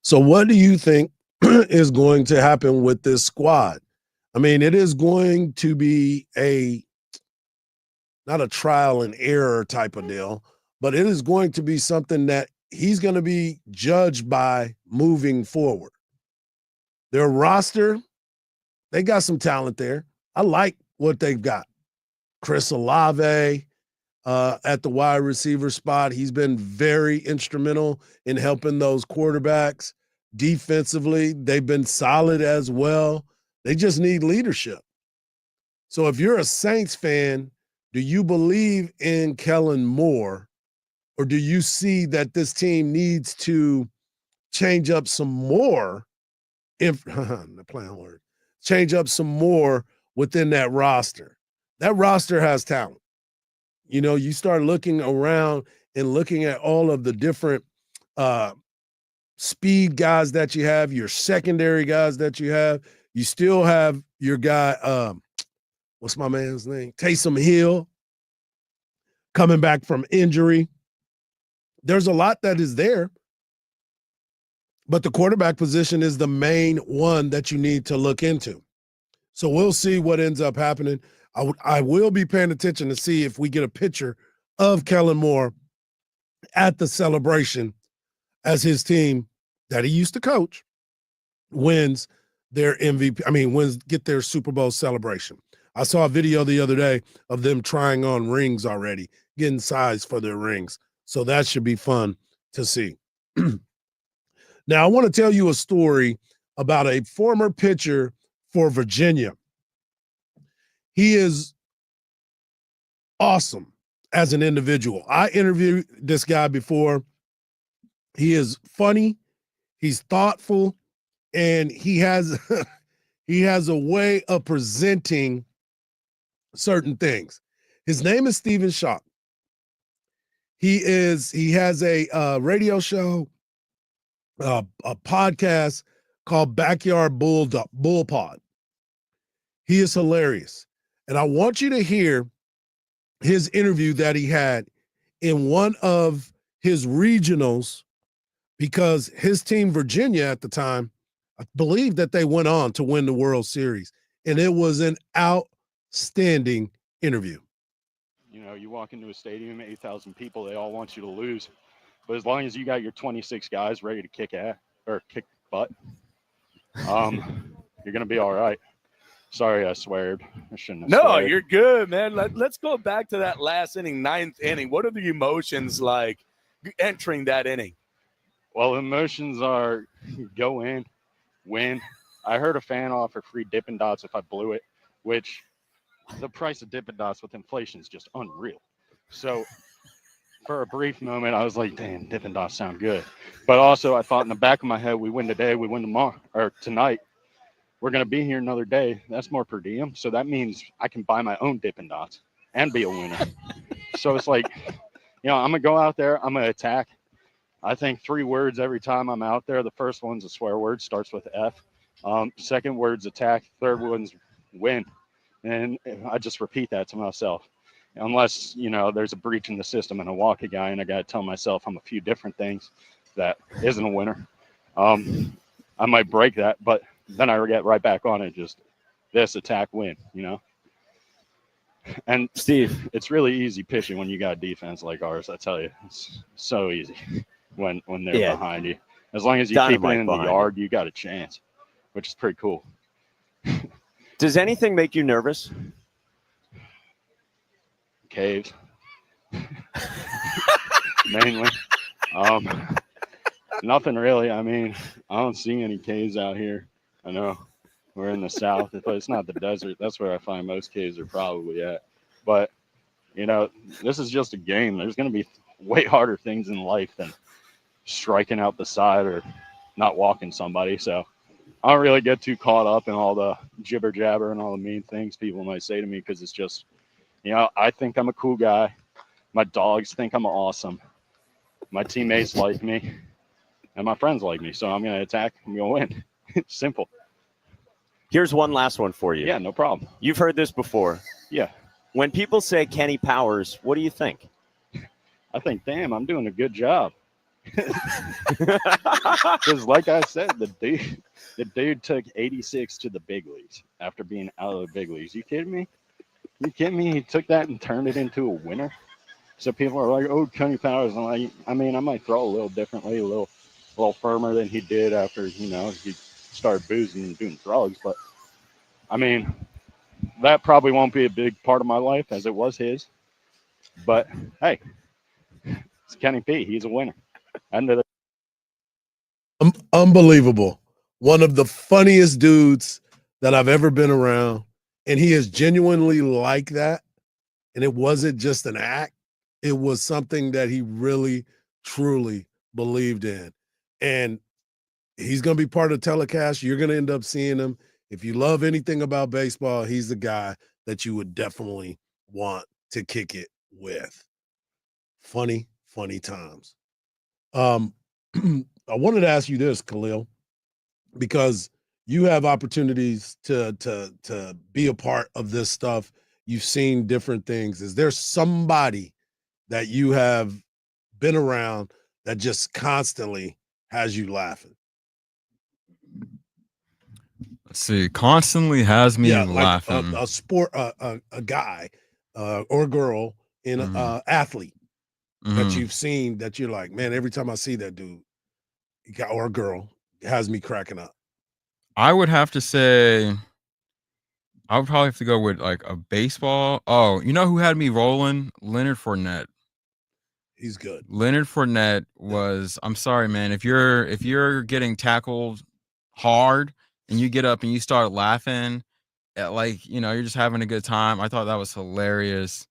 So what do you think is going to happen with this squad? I mean, it is going to be not a trial and error type of deal, but it is going to be something that he's going to be judged by moving forward. Their roster, they got some talent there. I like what they've got. Chris Olave at the wide receiver spot. He's been very instrumental in helping those quarterbacks. Defensively, they've been solid as well. They just need leadership. So if you're a Saints fan, do you believe in Kellen Moore, or do you see that this team needs to change up some more? Change up some more within that roster. That roster has talent. You start looking around and looking at all of the different speed guys that you have, your secondary guys that you have. You still have your guy, what's my man's name? Taysom Hill coming back from injury. There's a lot that is there, but the quarterback position is the main one that you need to look into. So we'll see what ends up happening. I will be paying attention to see if we get a picture of Kellen Moore at the celebration as his team that he used to coach wins their MVP, get their Super Bowl celebration. I saw a video the other day of them trying on rings already, getting size for their rings. So that should be fun to see. Now, I want to tell you a story about a former pitcher for Virginia. He is awesome as an individual. I interviewed this guy before. He is funny, he's thoughtful, and he has a way of presenting certain things. His name is Stephen Schock. He has a radio show, a podcast called Backyard Bull Pod. He is hilarious. And I want you to hear his interview that he had in one of his regionals, because his team, Virginia, at the time, I believe that they went on to win the World Series. And it was an outstanding interview. You walk into a stadium, 8,000 people, they all want you to lose. But as long as you got your 26 guys ready to kick ass or kick butt, you're going to be all right. Sorry, I sweared. I shouldn't have No, sweared. you're good, man. Let's go back to that last inning, 9th inning. What are the emotions like entering that inning? Well, emotions are go in, win. I heard a fan offer free Dippin' Dots if I blew it, which the price of Dippin' Dots with inflation is just unreal. So for a brief moment, I was like, damn, Dippin' Dots sound good. But also I thought in the back of my head, we win today, we win tomorrow, or tonight. We're going to be here another day. That's more per diem. So that means I can buy my own Dippin' Dots and be a winner. So it's like, I'm going to go out there. I'm going to attack. I think 3 words every time I'm out there. The first one's a swear word, starts with F. Second word's attack. Third one's win. And I just repeat that to myself. Unless, there's a breach in the system and I walk a guy and I got to tell myself I'm a few different things that isn't a winner. I might break that, but then I get right back on it. Just this attack win, And Steve, it's really easy pitching when you got a defense like ours. I tell you, it's so easy when they're behind you. As long as you keep it in the yard, you got a chance, which is pretty cool. Does anything make you nervous? Caves. Mainly. Nothing really. I mean, I don't see any caves out here. I know we're in the South, but it's not the desert. That's where I find most caves are probably at. But, This is just a game. There's going to be way harder things in life than striking out the side or not walking somebody. So I don't really get too caught up in all the jibber jabber and all the mean things people might say to me, because it's just, I think I'm a cool guy. My dogs think I'm awesome. My teammates like me, and my friends like me. So I'm going to attack. I'm going to win. It's simple. Here's one last one for you. Yeah, no problem. You've heard this before. Yeah. When people say Kenny Powers, what do you think? I think, damn, I'm doing a good job. Because like I said, the dude took 86 to the big leagues after being out of the big leagues. You kidding me? He took that and turned it into a winner. So people are like, oh, Kenny Powers. I'm like, I might throw a little differently, a little firmer than he did after, he started boozing and doing drugs. But that probably won't be a big part of my life as it was his. But hey, it's Kenny P. He's a winner. Unbelievable. One of the funniest dudes that I've ever been around. And he is genuinely like that. And it wasn't just an act. It was something that he really, truly believed in. And he's going to be part of the telecast. You're going to end up seeing him. If you love anything about baseball, he's the guy that you would definitely want to kick it with. Funny times. I wanted to ask you this, Khalil, because you have opportunities to be a part of this stuff. You've seen different things. Is there somebody that you have been around that just constantly has you laughing? Let's see. Constantly has me laughing. A sport, a guy or girl in athlete that you've seen that you're like, man, every time I see that dude or a girl, it has me cracking up. I would have to say, I would probably have to go with like a baseball. Oh, you know who had me rolling? Leonard Fournette. He's good. Leonard Fournette was, I'm sorry, man. If you're getting tackled hard and you get up and you start laughing at you're just having a good time. I thought that was hilarious.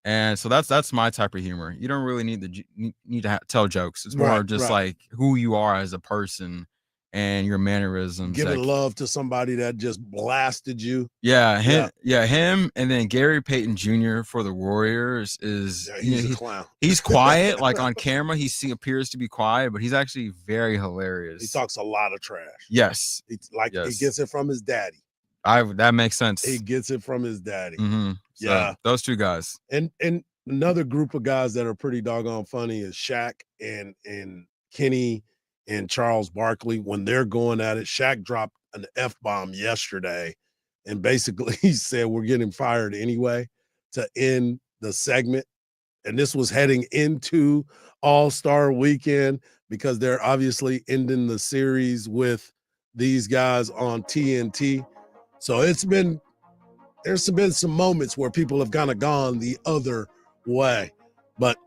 And so that's my type of humor. You don't really need to tell jokes. It's more just like who you are as a person and your mannerisms. Giving love to somebody that just blasted you. Yeah, him, and then Gary Payton Jr. for the Warriors is he's a clown. He's quiet, like on camera, he appears to be quiet, but he's actually very hilarious. He talks a lot of trash. Yes, he gets it from his daddy. That makes sense. He gets it from his daddy. Mm-hmm. So, yeah, those two guys. And another group of guys that are pretty doggone funny is Shaq and Kenny and Charles Barkley. When they're going at it, Shaq dropped an F-bomb yesterday and basically he said, we're getting fired anyway, to end the segment. And this was heading into All-Star Weekend because they're obviously ending the series with these guys on TNT. So there's been some moments where people have kind of gone the other way, but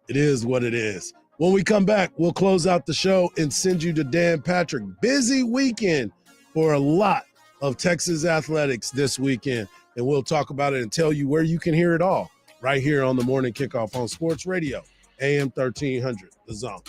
it is what it is. When we come back, we'll close out the show and send you to Dan Patrick. Busy weekend for a lot of Texas athletics this weekend, and we'll talk about it and tell you where you can hear it all right here on the Morning Kickoff on Sports Radio, AM 1300, The Zone.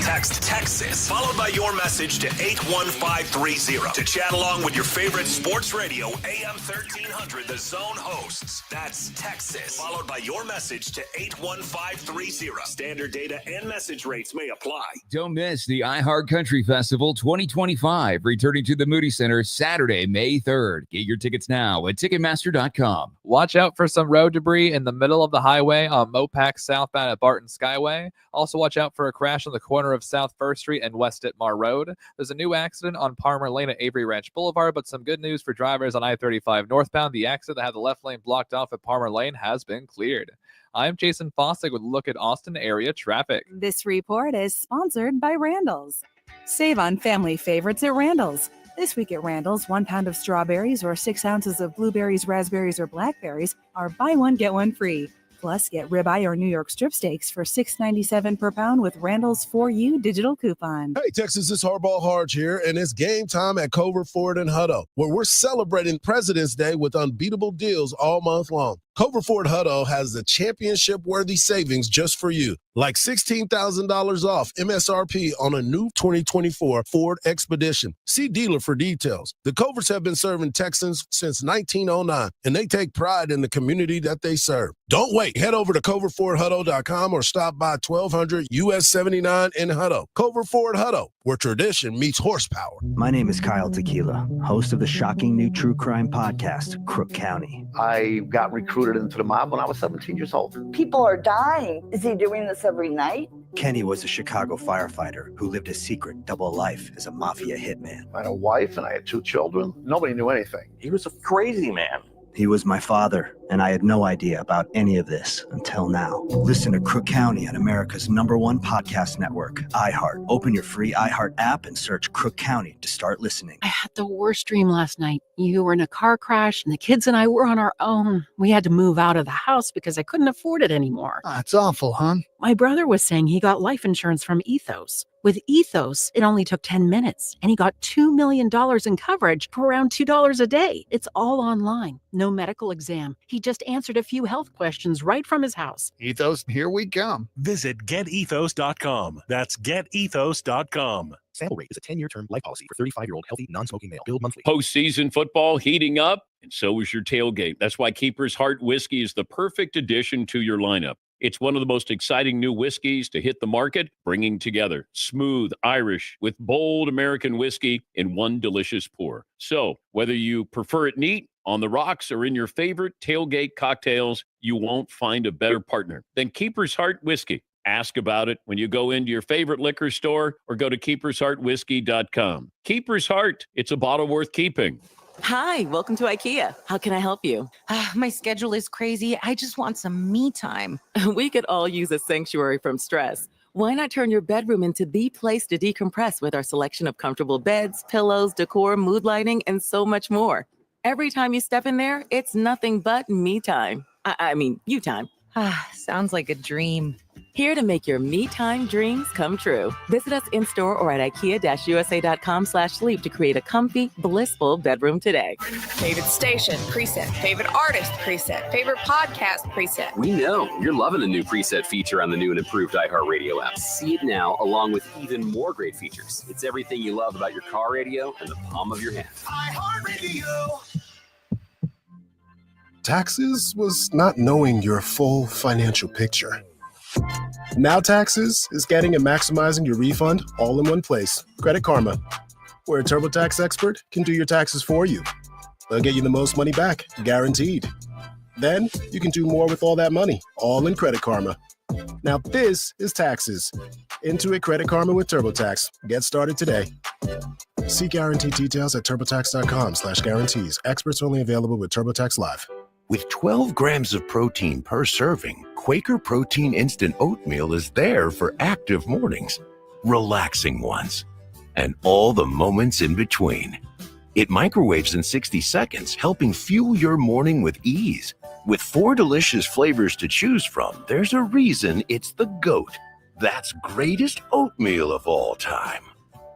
Text Texas, followed by your message to 81530 to chat along with your favorite sports radio, AM 1300, The Zone hosts. That's Texas, followed by your message to 81530. Standard data and message rates may apply. Don't miss the iHeart Country Festival 2025, returning to the Moody Center Saturday, May 3rd. Get your tickets now at Ticketmaster.com. Watch out for some road debris in the middle of the highway on Mopac southbound at Barton Skyway. Also watch out for a crash on the corner of South First Street and West Ditmar Road. There's a new accident on Palmer Lane at Avery Ranch Boulevard, but some good news for drivers on I-35 northbound. The accident that had the left lane blocked off at Palmer Lane has been cleared. I'm Jason Fossick with a look at Austin area traffic. This report is sponsored by Randall's. Save on family favorites at Randall's. This week at Randall's, 1 pound of strawberries or 6 ounces of blueberries, raspberries, or blackberries are buy one, get one free. Plus, get ribeye or New York strip steaks for $6.97 per pound with Randall's For You digital coupon. Hey, Texas, it's Hardball Harge here, and it's game time at Cover Ford and Hutto, where we're celebrating President's Day with unbeatable deals all month long. Cover Ford Hutto has the championship-worthy savings just for you, like $16,000 off MSRP on a new 2024 Ford Expedition. See dealer for details. The Covers have been serving Texans since 1909, and they take pride in the community that they serve. Don't wait. Head over to coverfordhutto.com or stop by 1200 US 79 in Hutto. Cover Ford Hutto, where tradition meets horsepower. My name is Kyle Tequila, host of the shocking new true crime podcast, Crook County. I got recruited into the mob when I was 17 years old. People are dying. Is he doing this every night? Kenny was a Chicago firefighter who lived a secret double life as a mafia hitman. I had a wife and I had 2 children. Nobody knew anything. He was a crazy man. He was my father, and I had no idea about any of this until now. Listen to Crook County on America's #1 podcast network, iHeart. Open your free iHeart app and search Crook County to start listening. I had the worst dream last night. You were in a car crash, and the kids and I were on our own. We had to move out of the house because I couldn't afford it anymore. That's awful, hon. My brother was saying he got life insurance from Ethos. With Ethos, it only took 10 minutes, and he got $2 million in coverage for around $2 a day. It's all online. No medical exam. He just answered a few health questions right from his house. Ethos, here we come. Visit getethos.com. That's getethos.com. Sample rate is a 10-year term life policy for 35-year-old healthy, non-smoking male. Billed monthly. Postseason football heating up, and so is your tailgate. That's why Keeper's Heart Whiskey is the perfect addition to your lineup. It's one of the most exciting new whiskeys to hit the market, bringing together smooth Irish with bold American whiskey in one delicious pour. So whether you prefer it neat, on the rocks, or in your favorite tailgate cocktails, you won't find a better partner than Keeper's Heart Whiskey. Ask about it when you go into your favorite liquor store or go to keepersheartwhiskey.com. Keeper's Heart, it's a bottle worth keeping. Hi, welcome to IKEA. How can I help you? My schedule is crazy. I just want some me time. We could all use a sanctuary from stress. Why not turn your bedroom into the place to decompress with our selection of comfortable beds, pillows, decor, mood lighting, and so much more? Every time you step in there, it's nothing but me time. I mean, you time. Sounds like a dream. Here to make your me time dreams come true. Visit us in-store or at ikea-usa.com/sleep to create a comfy, blissful bedroom today. Favorite station, preset. Favorite artist, preset. Favorite podcast, preset. We know you're loving the new preset feature on the new and improved iHeartRadio app. See it now, along with even more great features. It's everything you love about your car radio in the palm of your hand. iHeartRadio. Taxes was not knowing your full financial picture. Now Taxes is getting and maximizing your refund all in one place. Credit Karma, where a TurboTax expert can do your taxes for you. They'll get you the most money back, guaranteed. Then you can do more with all that money, all in Credit Karma. Now this is Taxes. Intuit Credit Karma with TurboTax. Get started today. See guarantee details at turbotax.com/guarantees. Experts only available with TurboTax Live. With 12 grams of protein per serving, Quaker Protein Instant Oatmeal is there for active mornings, relaxing ones, and all the moments in between. It microwaves in 60 seconds, helping fuel your morning with ease. With 4 delicious flavors to choose from, there's a reason it's the GOAT. That's greatest oatmeal of all time.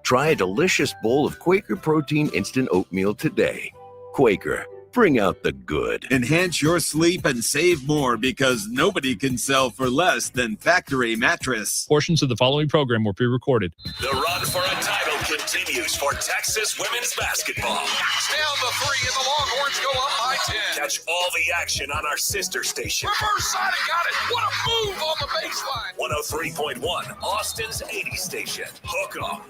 Try a delicious bowl of Quaker Protein Instant Oatmeal today. Quaker, bring out the good. Enhance your sleep and save more because nobody can sell for less than Factory Mattress. Portions of the following program were pre-recorded. The run for a title continues for Texas women's basketball. Down the 3 and the Longhorns go up by 10. Catch all the action on our sister station. Reverse side got it. What a move on the baseline. 103.1, Austin's 80 station. Hook 'em.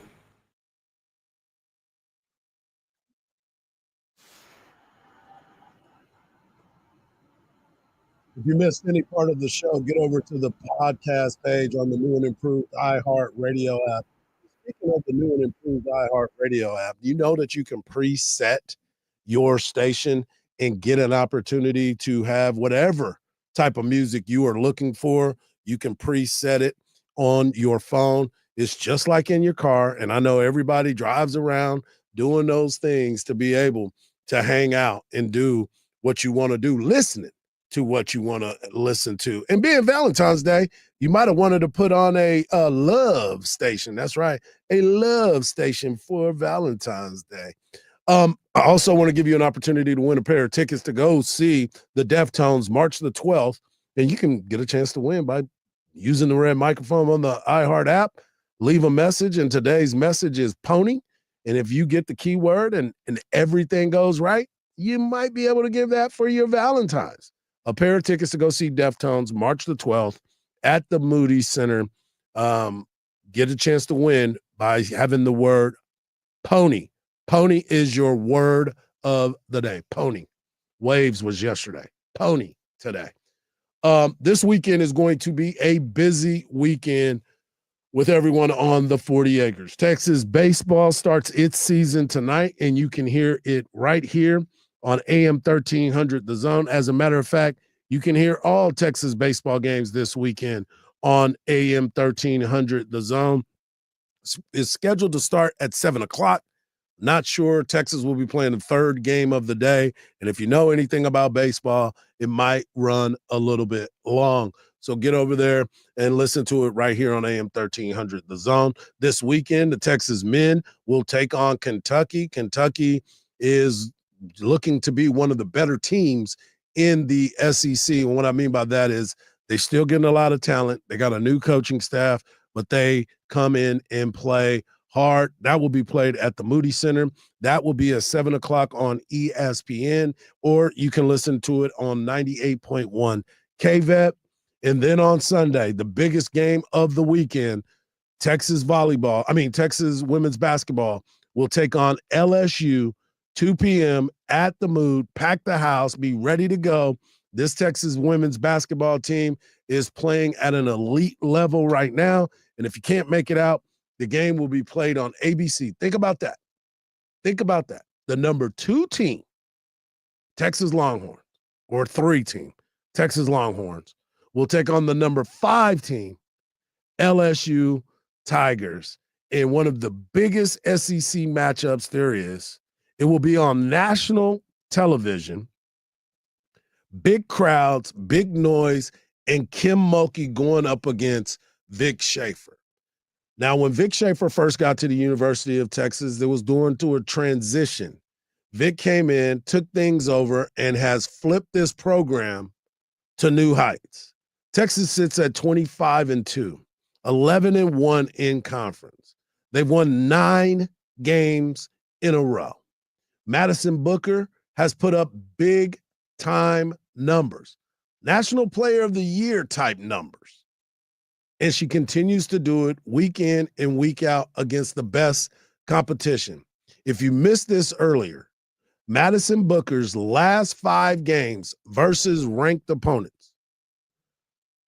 If you missed any part of the show, get over to the podcast page on the new and improved iHeartRadio app. Speaking of the new and improved iHeartRadio app, you know that you can preset your station and get an opportunity to have whatever type of music you are looking for. You can preset it on your phone. It's just like in your car. And I know everybody drives around doing those things to be able to hang out and do what you want to do, listening to what you want to listen to. And being Valentine's Day, you might have wanted to put on a love station. That's right, a love station for Valentine's Day. I also want to give you an opportunity to win a pair of tickets to go see the Deftones March the 12th. And you can get a chance to win by using the red microphone on the iHeart app. Leave a message, and today's message is pony. And if you get the keyword and everything goes right, you might be able to give that for your Valentine's. A pair of tickets to go see Deftones March the 12th at the Moody Center. Get a chance to win by having the word pony. Pony is your word of the day. Pony. Waves was yesterday. Pony today. This weekend is going to be a busy weekend with everyone on the 40 acres. Texas baseball starts its season tonight, and you can hear it right here on AM 1300 The Zone. As a matter of fact, you can hear all Texas baseball games this weekend on AM 1300 The Zone. It's scheduled to start at 7 o'clock. Not sure. Texas will be playing the third game of the day. And if you know anything about baseball, it might run a little bit long. So get over there and listen to it right here on AM 1300 The Zone. This weekend, the Texas men will take on Kentucky. Kentucky is looking to be one of the better teams in the SEC. And what I mean by that is they're still getting a lot of talent. They got a new coaching staff, but they come in and play hard. That will be played at the Moody Center. That will be at 7 o'clock on ESPN, or you can listen to it on 98.1 KVEP. And then on Sunday, the biggest game of the weekend, Texas women's basketball will take on LSU, 2 p.m. at the Mood. Pack the house, be ready to go. This Texas women's basketball team is playing at an elite level right now. And if you can't make it out, the game will be played on ABC. Think about that. Think about that. The number 2 team, Texas Longhorns, or 3 team, Texas Longhorns, will take on the number 5 team, LSU Tigers, in one of the biggest SEC matchups there is. It will be on national television. Big crowds, big noise, and Kim Mulkey going up against Vic Schaefer. Now, when Vic Schaefer first got to the University of Texas, they was going through a transition. Vic came in, took things over, and has flipped this program to new heights. Texas sits at 25-2, 11-1 in conference. They've won 9 games in a row. Madison Booker has put up big-time numbers, National Player of the Year type numbers. And she continues to do it week in and week out against the best competition. If you missed this earlier, Madison Booker's last 5 games versus ranked opponents,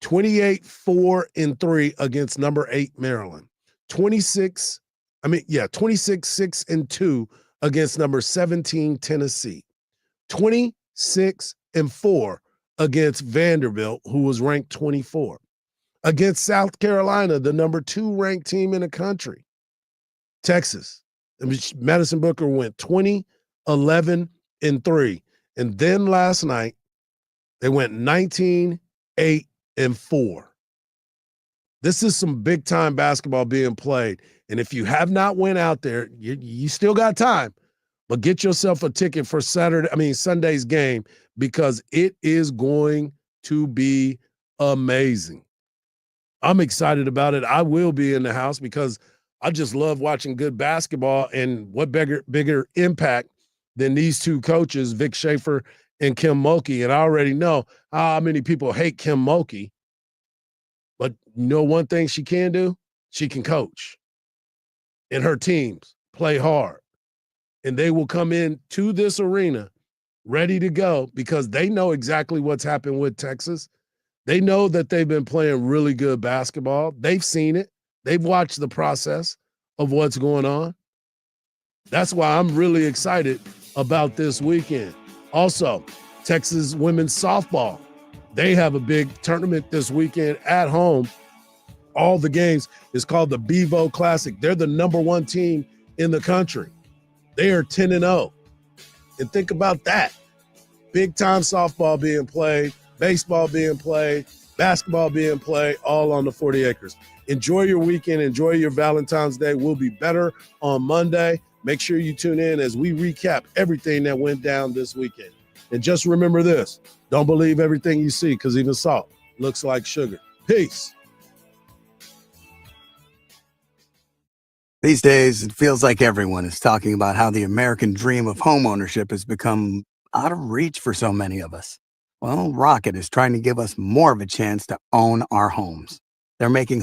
28-4-3 against number 8 Maryland, 26-6-2 against number 17 Tennessee, 26-4 against Vanderbilt, who was ranked 24. Against South Carolina, the number 2 ranked team in the country. Texas, Madison Booker went 20-11-3. And then last night, they went 19-8-4. This is some big-time basketball being played. And if you have not went out there, you still got time. But get yourself a ticket for Sunday's game, because it is going to be amazing. I'm excited about it. I will be in the house because I just love watching good basketball, and what bigger impact than these 2 coaches, Vic Schaefer and Kim Mulkey. And I already know how many people hate Kim Mulkey, but you know one thing she can do? She can coach. And her teams play hard. And they will come in to this arena ready to go because they know exactly what's happened with Texas. They know that they've been playing really good basketball. They've seen it. They've watched the process of what's going on. That's why I'm really excited about this weekend. Also, Texas women's softball. They have a big tournament this weekend at home. All the games is called the Bevo Classic. They're the number 1 team in the country. They are 10-0. And think about that. Big time softball being played. baseball being played, basketball being played, all on the 40 acres. Enjoy your weekend. Enjoy your Valentine's Day. We'll be better on Monday. Make sure you tune in as we recap everything that went down this weekend. And just remember this, don't believe everything you see, because even salt looks like sugar. Peace. These days, it feels like everyone is talking about how the American dream of homeownership has become out of reach for so many of us. Well, Rocket is trying to give us more of a chance to own our homes. They're making